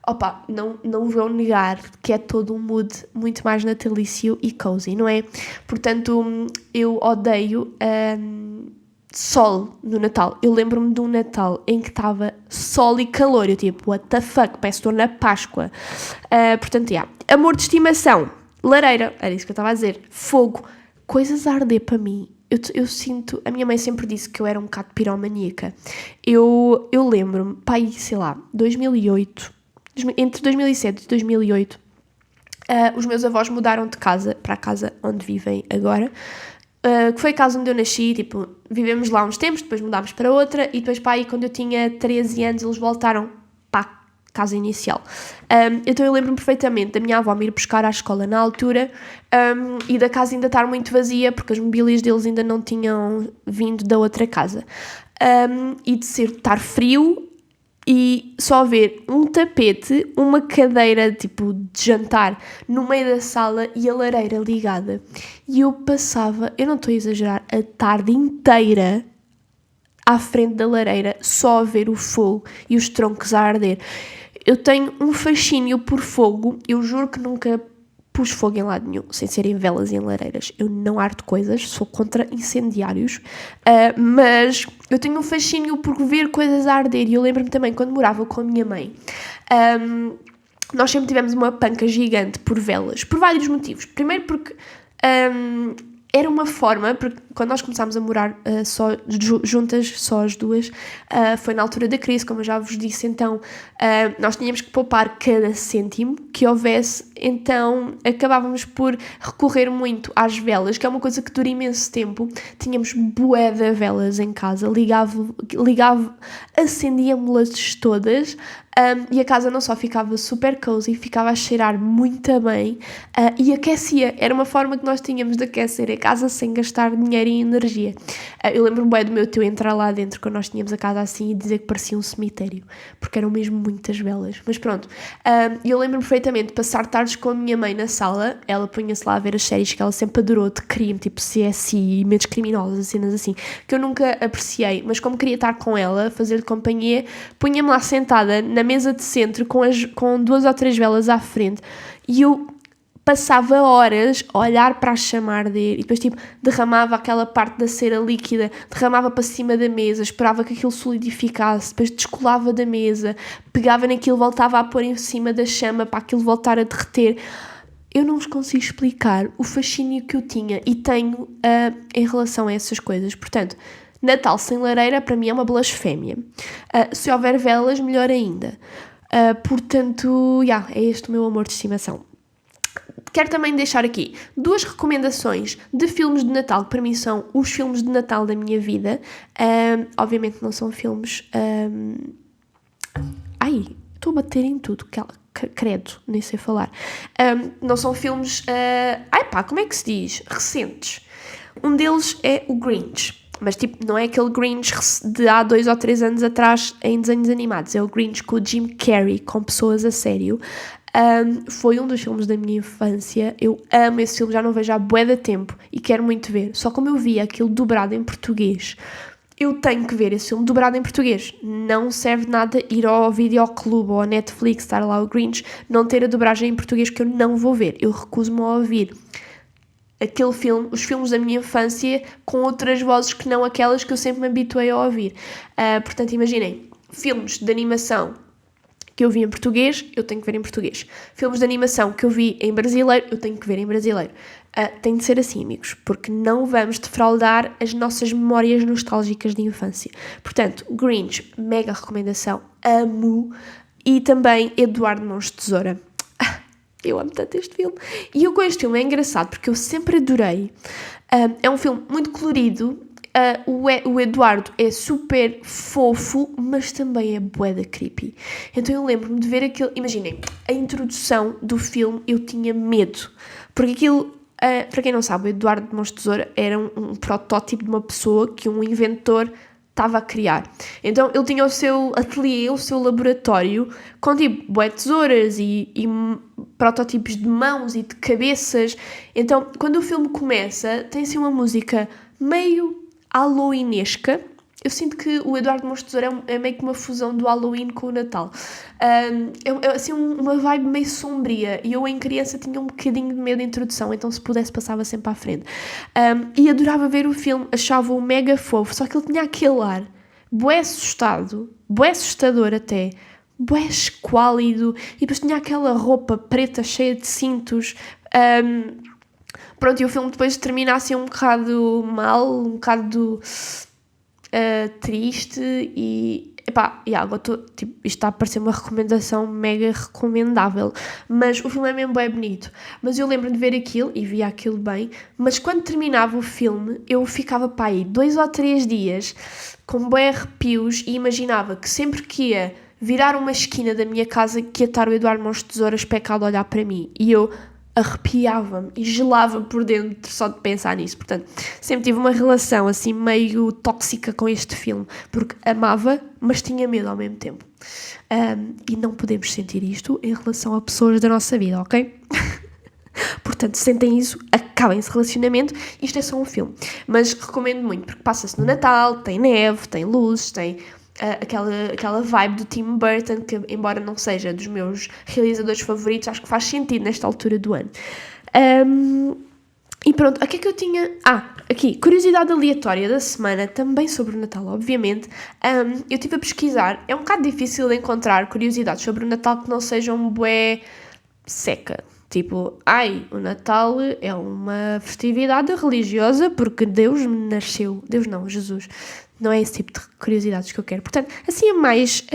Opa, não vou negar que é todo um mood muito mais natalício e cozy, não é? Portanto, eu odeio... sol no Natal. Eu lembro-me de um Natal em que estava sol e calor. Eu tipo, what the fuck, parece que estou na Páscoa. Portanto, amor de estimação, lareira, era isso que eu estava a dizer, fogo, coisas a arder para mim. Eu sinto, a minha mãe sempre disse que eu era um bocado piromaníaca. Eu lembro-me, pai, sei lá, 2008, entre 2007 e 2008, os meus avós mudaram de casa para a casa onde vivem agora. Que foi a casa onde eu nasci, tipo, vivemos lá uns tempos, depois mudámos para outra e depois, pá, aí quando eu tinha 13 anos eles voltaram para a casa inicial. Então eu lembro-me perfeitamente da minha avó me ir buscar à escola na altura e da casa ainda estar muito vazia porque as mobílias deles ainda não tinham vindo da outra casa. E de estar frio e só ver um tapete, uma cadeira tipo de jantar no meio da sala e a lareira ligada. E eu passava, eu não estou a exagerar, a tarde inteira à frente da lareira só a ver o fogo e os troncos a arder. Eu tenho um fascínio por fogo, eu juro que nunca pus fogo em lado nenhum, sem serem velas e em lareiras. Eu não ardo coisas, sou contra incendiários, mas eu tenho um fascínio por ver coisas a arder. E eu lembro-me também, quando morava com a minha mãe, nós sempre tivemos uma panca gigante por velas, por vários motivos. Primeiro porque era uma forma, porque quando nós começámos a morar juntas, só as duas, foi na altura da crise, como eu já vos disse, então nós tínhamos que poupar cada cêntimo que houvesse, então acabávamos por recorrer muito às velas, que é uma coisa que dura imenso tempo. Tínhamos bué de velas em casa, acendíamos-las todas, e a casa não só ficava super cozy, ficava a cheirar muito bem, e aquecia. Era uma forma que nós tínhamos de aquecer a casa sem gastar dinheiro e energia. Eu lembro-me bem do meu tio entrar lá dentro quando nós tínhamos a casa assim e dizer que parecia um cemitério, porque eram mesmo muitas velas. Mas pronto, eu lembro-me perfeitamente de passar tardes com a minha mãe na sala. Ela punha-se lá a ver as séries que ela sempre adorou de crime, tipo CSI, Mentes Criminosas, cenas assim, que eu nunca apreciei, mas como queria estar com ela, fazer-lhe companhia, punha-me lá sentada na mesa de centro com 2 ou 3 velas à frente, e eu passava horas a olhar para a chama arder e depois tipo derramava aquela parte da cera líquida, derramava para cima da mesa, esperava que aquilo solidificasse, depois descolava da mesa, pegava naquilo, voltava a pôr em cima da chama para aquilo voltar a derreter. Eu não vos consigo explicar o fascínio que eu tinha e tenho em relação a essas coisas. Portanto, Natal sem lareira para mim é uma blasfémia. Se houver velas, melhor ainda. Portanto, é este o meu amor de estimação. Quero também deixar aqui 2 recomendações de filmes de Natal, que para mim são os filmes de Natal da minha vida. Obviamente não são filmes... estou a bater em tudo, credo, nem sei falar. Não são filmes... como é que se diz? Recentes. Um deles é o Grinch. Mas tipo, não é aquele Grinch de há 2 ou 3 anos atrás em desenhos animados. É o Grinch com o Jim Carrey, com pessoas a sério. Foi um dos filmes da minha infância. Eu amo esse filme, já não vejo há bué de tempo e quero muito ver. Só como eu vi aquilo dobrado em português, eu tenho que ver esse filme dobrado em português. Não serve nada ir ao videoclube ou ao Netflix, estar lá o Grinch, não ter a dobragem em português, que eu não vou ver. Eu recuso-me a ouvir aquele filme, os filmes da minha infância, com outras vozes que não aquelas que eu sempre me habituei a ouvir. Portanto, imaginem, filmes de animação que eu vi em português, eu tenho que ver em português. Filmes de animação que eu vi em brasileiro, eu tenho que ver em brasileiro. Tem de ser assim, amigos, porque não vamos defraudar as nossas memórias nostálgicas de infância. Portanto, Grinch, mega recomendação, amo. E também Eduardo Mãos de Tesoura. Eu amo tanto este filme. E eu com este filme é engraçado porque eu sempre adorei. É um filme muito colorido. O Eduardo é super fofo, mas também é bué da creepy. Então eu lembro-me de ver aquele... Imaginem, a introdução do filme eu tinha medo. Porque aquilo... para quem não sabe, o Eduardo de Mãos de Tesoura era um protótipo de uma pessoa que um inventor estava a criar. Então ele tinha o seu ateliê, o seu laboratório, com tipo bué de tesouras e protótipos de mãos e de cabeças. Então quando o filme começa, tem assim uma música meio halloweenesca. Eu sinto que o Eduardo Mãos de Tesoura é meio que uma fusão do Halloween com o Natal. É assim uma vibe meio sombria. E eu em criança tinha um bocadinho de medo da introdução, então se pudesse passava sempre à frente. E adorava ver o filme, achava-o mega fofo, só que ele tinha aquele ar bué assustado, bué assustador até, bué esquálido, e depois tinha aquela roupa preta cheia de cintos. Pronto, e o filme depois termina assim um bocado mal, um bocado... triste e agora tipo, isto está a parecer uma recomendação mega recomendável, mas o filme é mesmo bem bonito. Mas eu lembro de ver aquilo e via aquilo bem, mas quando terminava o filme eu ficava para aí 2 ou 3 dias com bem arrepios e imaginava que sempre que ia virar uma esquina da minha casa que ia estar o Eduardo Mãos de Tesoura especado a olhar para mim, e eu arrepiava-me e gelava por dentro só de pensar nisso. Portanto, sempre tive uma relação assim meio tóxica com este filme, porque amava, mas tinha medo ao mesmo tempo. E não podemos sentir isto em relação a pessoas da nossa vida, ok? Portanto, sentem isso, acabem esse relacionamento. Isto é só um filme, mas recomendo muito, porque passa-se no Natal, tem neve, tem luzes, tem... aquela vibe do Tim Burton, que embora não seja dos meus realizadores favoritos, acho que faz sentido nesta altura do ano. E pronto, o que é que eu tinha? Aqui, curiosidade aleatória da semana, também sobre o Natal, obviamente. Eu estive a pesquisar, é um bocado difícil de encontrar curiosidades sobre o Natal que não sejam bué seca, Tipo, o Natal é uma festividade religiosa porque Deus nasceu. Deus não, Jesus. Não é esse tipo de curiosidades que eu quero. Portanto, assim a mais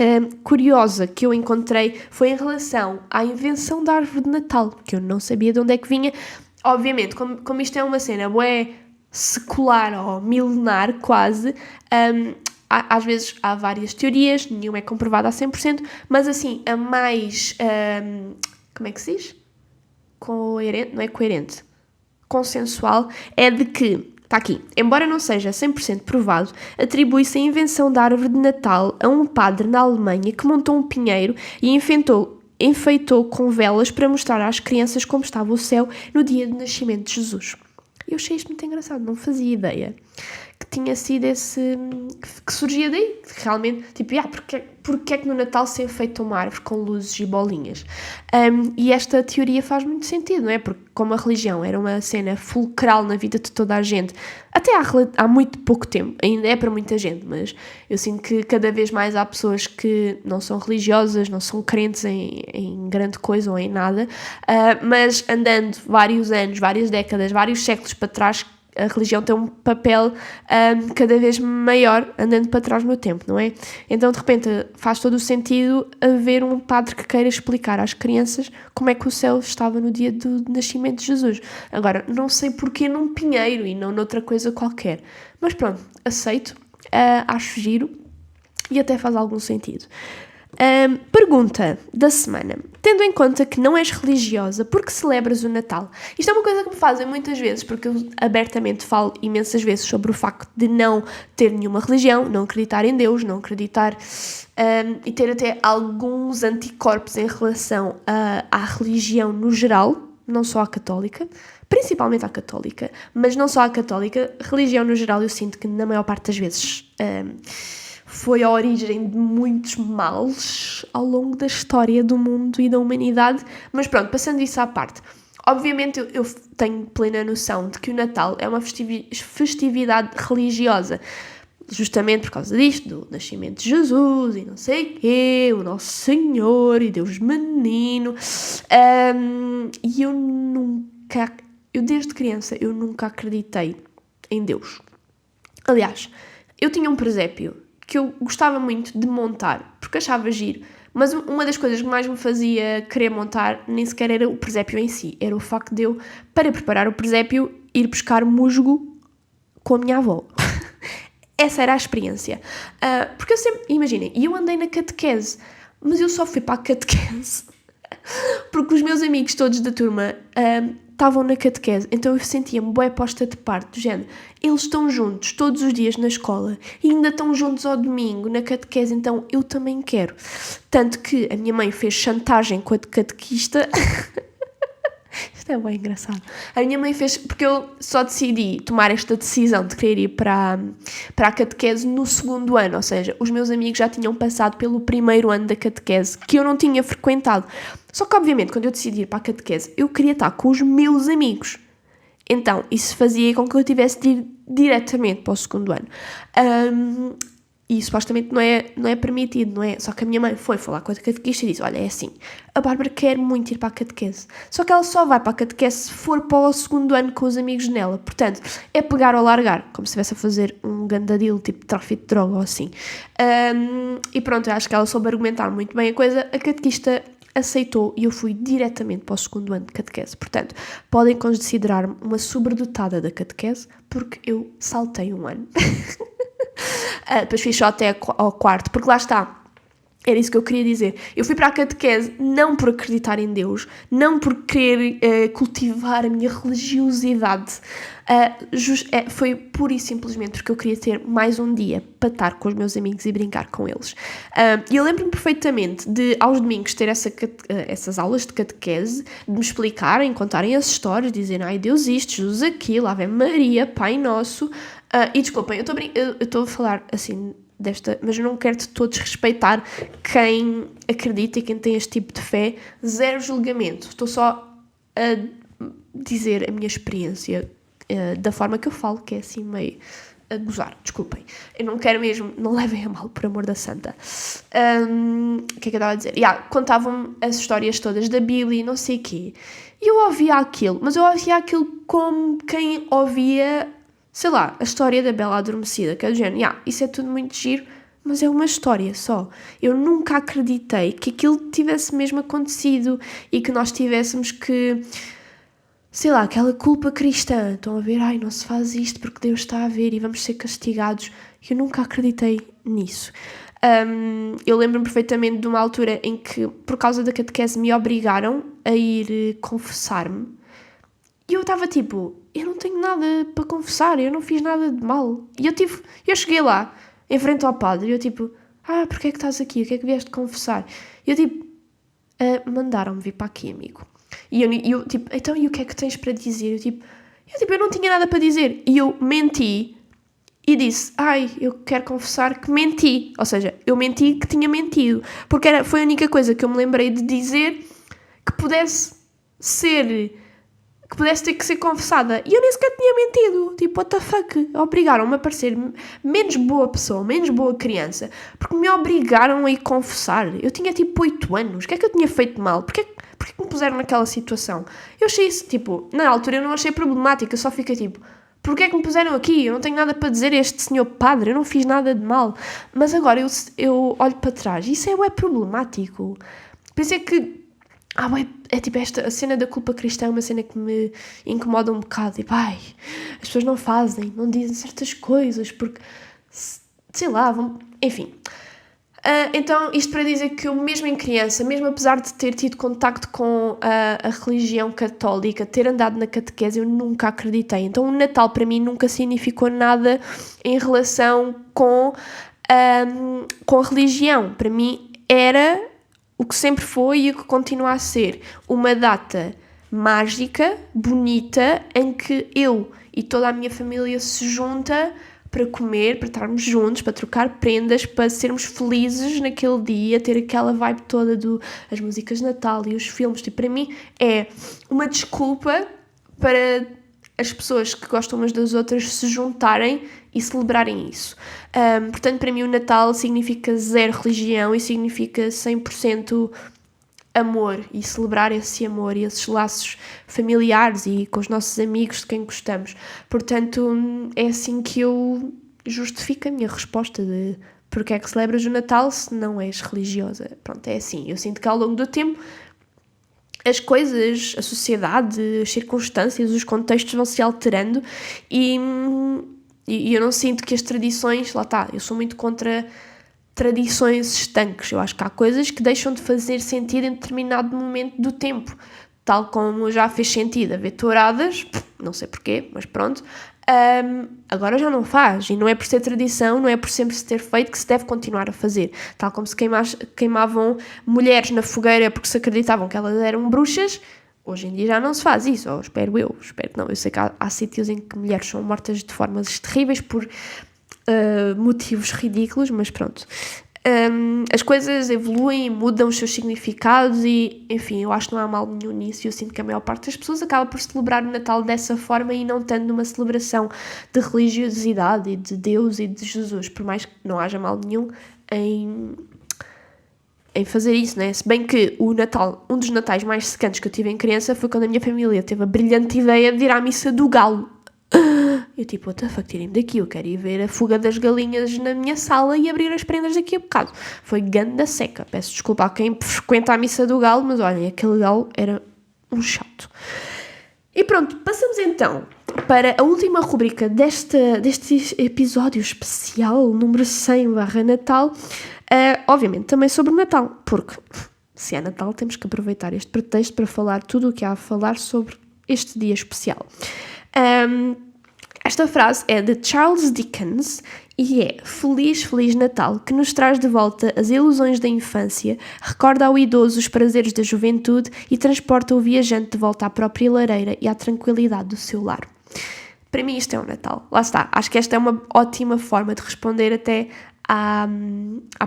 curiosa que eu encontrei foi em relação à invenção da árvore de Natal, que eu não sabia de onde é que vinha. Obviamente, como isto é uma cena bué secular ou milenar quase, às vezes há várias teorias, nenhuma é comprovada a 100%, mas assim, a mais, como é que se diz? Coerente, não é coerente, consensual, é de que, está aqui, embora não seja 100% provado, atribui-se a invenção da árvore de Natal a um padre na Alemanha que montou um pinheiro e enfeitou com velas para mostrar às crianças como estava o céu no dia do nascimento de Jesus. Eu achei isto muito engraçado, não fazia ideia que tinha sido que surgia daí, realmente, tipo, porque é que no Natal se enfeita uma árvore com luzes e bolinhas? E esta teoria faz muito sentido, não é? Porque como a religião era uma cena fulcral na vida de toda a gente, até há muito pouco tempo, ainda é para muita gente, mas eu sinto que cada vez mais há pessoas que não são religiosas, não são crentes em grande coisa ou em nada, mas andando vários anos, várias décadas, vários séculos para trás, a religião tem um papel cada vez maior andando para trás no tempo, não é? Então, de repente, faz todo o sentido haver um padre que queira explicar às crianças como é que o céu estava no dia do nascimento de Jesus. Agora, não sei porquê num pinheiro e não noutra coisa qualquer. Mas pronto, aceito, acho giro e até faz algum sentido. Pergunta da semana. Tendo em conta que não és religiosa, por que celebras o Natal? Isto é uma coisa que me fazem muitas vezes, porque eu abertamente falo imensas vezes sobre o facto de não ter nenhuma religião, não acreditar em Deus, não acreditar e ter até alguns anticorpos em relação à religião no geral, não só à católica, principalmente à católica, mas não só à católica, religião no geral eu sinto que na maior parte das vezes foi a origem de muitos males ao longo da história do mundo e da humanidade, mas pronto, passando isso à parte. Obviamente eu tenho plena noção de que o Natal é uma festividade religiosa, justamente por causa disto, do nascimento de Jesus e não sei o quê, o Nosso Senhor e Deus Menino, e eu desde criança, eu nunca acreditei em Deus. Aliás, eu tinha um presépio que eu gostava muito de montar, porque achava giro, mas uma das coisas que mais me fazia querer montar nem sequer era o presépio em si, era o facto de eu, para preparar o presépio, ir buscar musgo com a minha avó. Essa era a experiência. Porque eu sempre, imaginem, eu andei na catequese, mas eu só fui para a catequese porque os meus amigos todos da turma estavam na catequese, então eu sentia-me bué posta de parte, do género, eles estão juntos todos os dias na escola e ainda estão juntos ao domingo na catequese, então eu também quero. Tanto que a minha mãe fez chantagem com a catequista. Isto é bem engraçado. A minha mãe fez, porque eu só decidi tomar esta decisão de querer ir para a catequese no segundo ano, ou seja, os meus amigos já tinham passado pelo primeiro ano da catequese, que eu não tinha frequentado. Só que, obviamente, quando eu decidi ir para a catequese, eu queria estar com os meus amigos. Então, isso fazia com que eu tivesse de ir diretamente para o segundo ano. E supostamente não é permitido, não é? Só que a minha mãe foi falar com a catequista e disse, olha, é assim, a Bárbara quer muito ir para a catequese, só que ela só vai para a catequese se for para o segundo ano com os amigos dela, portanto, é pegar ou largar, como se estivesse a fazer um gandadil, tipo tráfico de droga ou assim. E pronto, eu acho que ela soube argumentar muito bem a coisa, a catequista aceitou e eu fui diretamente para o segundo ano de catequese, portanto, podem considerar-me uma sobredotada da catequese, porque eu saltei um ano. Depois fiz só até ao quarto, porque lá está, era isso que eu queria dizer. Eu fui para a catequese não por acreditar em Deus, não por querer cultivar a minha religiosidade, foi pura e simplesmente porque eu queria ter mais um dia para estar com os meus amigos e brincar com eles. E eu lembro-me perfeitamente de, aos domingos, ter essas aulas de catequese, de me explicarem, contarem as histórias, dizerem, ai Deus isto, Jesus aquilo, Ave Maria, Pai Nosso. E desculpem, eu estou a falar assim mas eu não quero de todos respeitar quem acredita e quem tem este tipo de fé. Zero julgamento. Estou só a dizer a minha experiência da forma que eu falo, que é assim meio a gozar, desculpem. Eu não quero mesmo, não levem a mal, por amor da santa. O que é que eu estava a dizer? Contavam-me as histórias todas da Bíblia e não sei o quê. E eu ouvia aquilo, mas eu ouvia aquilo como quem ouvia, sei lá, a história da Bela Adormecida, que é do género, isso é tudo muito giro, mas é uma história só. Eu nunca acreditei que aquilo tivesse mesmo acontecido e que nós tivéssemos que, sei lá, aquela culpa cristã. Estão a ver, não se faz isto porque Deus está a ver e vamos ser castigados. Eu nunca acreditei nisso. Eu lembro-me perfeitamente de uma altura em que, por causa da catequese, me obrigaram a ir confessar-me. E eu estava tipo, eu não tenho nada para confessar, eu não fiz nada de mal. E eu cheguei lá, em frente ao padre, e eu tipo, porquê é que estás aqui? O que é que vieste confessar? E eu tipo, mandaram-me vir para aqui, amigo. E eu tipo, então e o que é que tens para dizer? Eu não tinha nada para dizer. E eu menti e disse, eu quero confessar que menti. Ou seja, eu menti que tinha mentido. Porque foi a única coisa que eu me lembrei de dizer que pudesse ter que ser confessada. E eu nem sequer tinha mentido. Tipo, what the fuck? Obrigaram-me a parecer menos boa pessoa, menos boa criança, porque me obrigaram a ir confessar. Eu tinha tipo 8 anos. O que é que eu tinha feito de mal? Porquê que me puseram naquela situação? Eu achei isso, tipo, na altura eu não achei problemático. Eu só fiquei tipo, porquê é que me puseram aqui? Eu não tenho nada para dizer a este senhor padre. Eu não fiz nada de mal. Mas agora eu olho para trás. Isso é problemático. Pensei que é tipo a cena da culpa cristã é uma cena que me incomoda um bocado. Tipo, as pessoas não dizem certas coisas porque, sei lá, enfim. Então, isto para dizer que eu, mesmo em criança, mesmo apesar de ter tido contacto com a religião católica, ter andado na catequese, eu nunca acreditei. Então, o Natal para mim nunca significou nada em relação com a religião. Para mim era o que sempre foi e o que continua a ser uma data mágica, bonita, em que eu e toda a minha família se junta para comer, para estarmos juntos, para trocar prendas, para sermos felizes naquele dia, ter aquela vibe toda das músicas de Natal e os filmes. Para mim é uma desculpa para as pessoas que gostam umas das outras se juntarem e celebrarem isso. Portanto, para mim o Natal significa zero religião e significa 100% amor e celebrar esse amor e esses laços familiares e com os nossos amigos de quem gostamos. Portanto, é assim que eu justifico a minha resposta de porque é que celebras o Natal se não és religiosa. Pronto, é assim. Eu sinto que ao longo do tempo as coisas, a sociedade, as circunstâncias, os contextos vão se alterando e eu não sinto que as tradições, lá está, eu sou muito contra tradições estanques. Eu acho que há coisas que deixam de fazer sentido em determinado momento do tempo, tal como já fez sentido haver touradas, não sei porquê, mas pronto, agora já não faz, e não é por ser tradição, não é por sempre se ter feito que se deve continuar a fazer, tal como se queimavam mulheres na fogueira porque se acreditavam que elas eram bruxas. Hoje em dia já não se faz isso, ou espero que não. Eu sei que há sítios em que mulheres são mortas de formas terríveis por motivos ridículos, mas pronto. As coisas evoluem, mudam os seus significados e, enfim, eu acho que não há mal nenhum nisso. Eu sinto que a maior parte das pessoas acaba por celebrar o Natal dessa forma e não tanto numa celebração de religiosidade e de Deus e de Jesus, por mais que não haja mal nenhum em fazer isso, né? Se bem que o Natal, um dos natais mais secantes que eu tive em criança foi quando a minha família teve a brilhante ideia de ir à missa do galo. Eu tipo, what the fuck, tirem-me daqui, eu quero ir ver a fuga das galinhas na minha sala e abrir as prendas daqui a bocado. Foi ganda seca, peço desculpa a quem frequenta a missa do galo, mas olhem, aquele galo era um E pronto, passamos então para a última rubrica deste episódio especial, número 100/Natal, obviamente também sobre o Natal, porque se é Natal temos que aproveitar este pretexto para falar tudo o que há a falar sobre este dia especial. Esta frase é de Charles Dickens e é: Feliz, Feliz Natal, que nos traz de volta as ilusões da infância, recorda ao idoso os prazeres da juventude e transporta o viajante de volta à própria lareira e à tranquilidade do seu lar. Para mim isto é o Natal. Lá está. Acho que esta é uma ótima forma de responder até à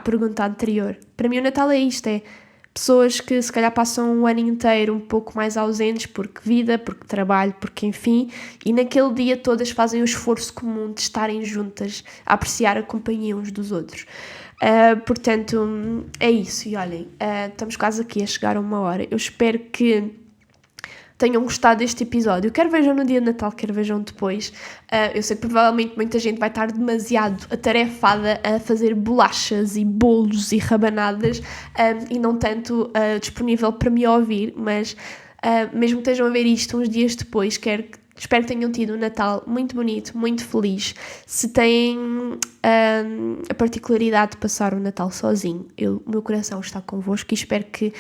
pergunta anterior. Para mim o Natal é isto, é pessoas que se calhar passam um ano inteiro um pouco mais ausentes porque vida, porque trabalho, porque enfim, e naquele dia todas fazem o esforço comum de estarem juntas a apreciar a companhia uns dos outros. Portanto, é isso. E olhem, estamos quase aqui a chegar a 1 hora. Eu espero que tenham gostado deste episódio. Quer vejam no dia de Natal, quer vejam depois. Eu sei que provavelmente muita gente vai estar demasiado atarefada a fazer bolachas e bolos e rabanadas e não tanto disponível para me ouvir, mas mesmo que estejam a ver isto uns dias depois, espero que tenham tido um Natal muito bonito, muito feliz. Se têm a particularidade de passar o Natal sozinho, o meu coração está convosco e espero que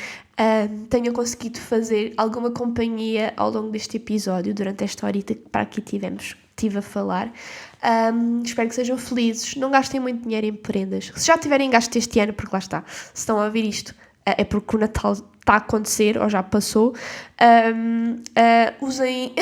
tenham conseguido fazer alguma companhia ao longo deste episódio, durante esta horita que para aqui estive a falar. Espero que sejam felizes, não gastem muito dinheiro em prendas. Se já tiverem gasto este ano, porque lá está, se estão a ouvir isto, é porque o Natal está a acontecer ou já passou, usem,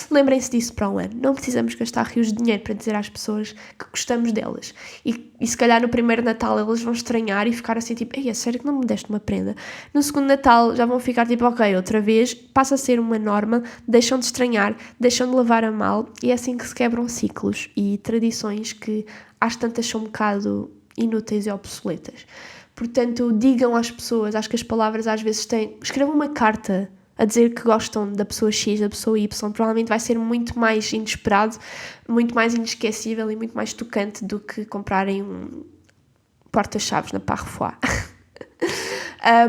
lembrem-se disso para um ano. Não precisamos gastar rios de dinheiro para dizer às pessoas que gostamos delas. E se calhar no primeiro Natal elas vão estranhar e ficar assim tipo, ei, é sério que não me deste uma prenda? No segundo Natal já vão ficar tipo, ok, outra vez, passa a ser uma norma, deixam de estranhar, deixam de levar a mal, e é assim que se quebram ciclos e tradições que às tantas são um bocado inúteis e obsoletas. Portanto, digam às pessoas, acho que as palavras às vezes escrevam uma carta a dizer que gostam da pessoa X, da pessoa Y, provavelmente vai ser muito mais inesperado, muito mais inesquecível e muito mais tocante do que comprarem um porta-chaves na Parfois.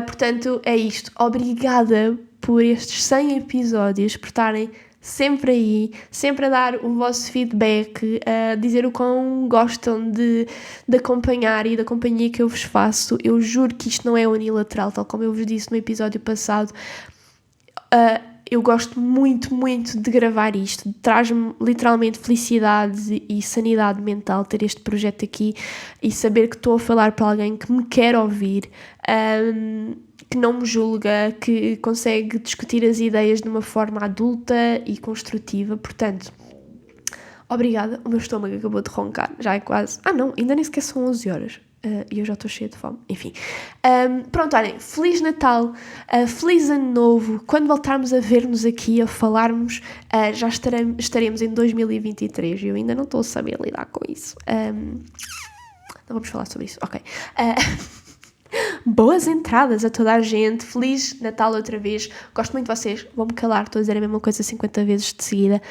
Portanto, é isto. Obrigada por estes 100 episódios, por estarem sempre aí, sempre a dar o vosso feedback, a dizer o quão gostam de acompanhar e da companhia que eu vos faço. Eu juro que isto não é unilateral, tal como eu vos disse no episódio passado. Eu gosto muito, muito de gravar isto. Traz-me literalmente felicidade e sanidade mental ter este projeto aqui e saber que estou a falar para alguém que me quer ouvir, que não me julga, que consegue discutir as ideias de uma forma adulta e construtiva. Portanto, obrigada. O meu estômago acabou de roncar, já é quase... não, ainda nem sequer são 11 horas. E eu já estou cheia de fome, enfim. Pronto, olhem, Feliz Natal, Feliz Ano Novo. Quando voltarmos a ver-nos aqui, a falarmos, já estaremos em 2023 e eu ainda não estou a saber lidar com isso. Não vamos falar sobre isso, ok. Boas entradas a toda a gente, Feliz Natal outra vez. Gosto muito de vocês, vou-me calar, estou a dizer a mesma coisa 50 vezes de seguida.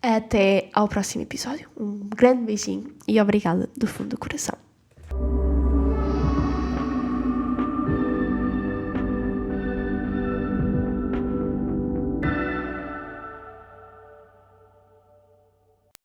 Até ao próximo episódio. Um grande beijinho e obrigada do fundo do coração.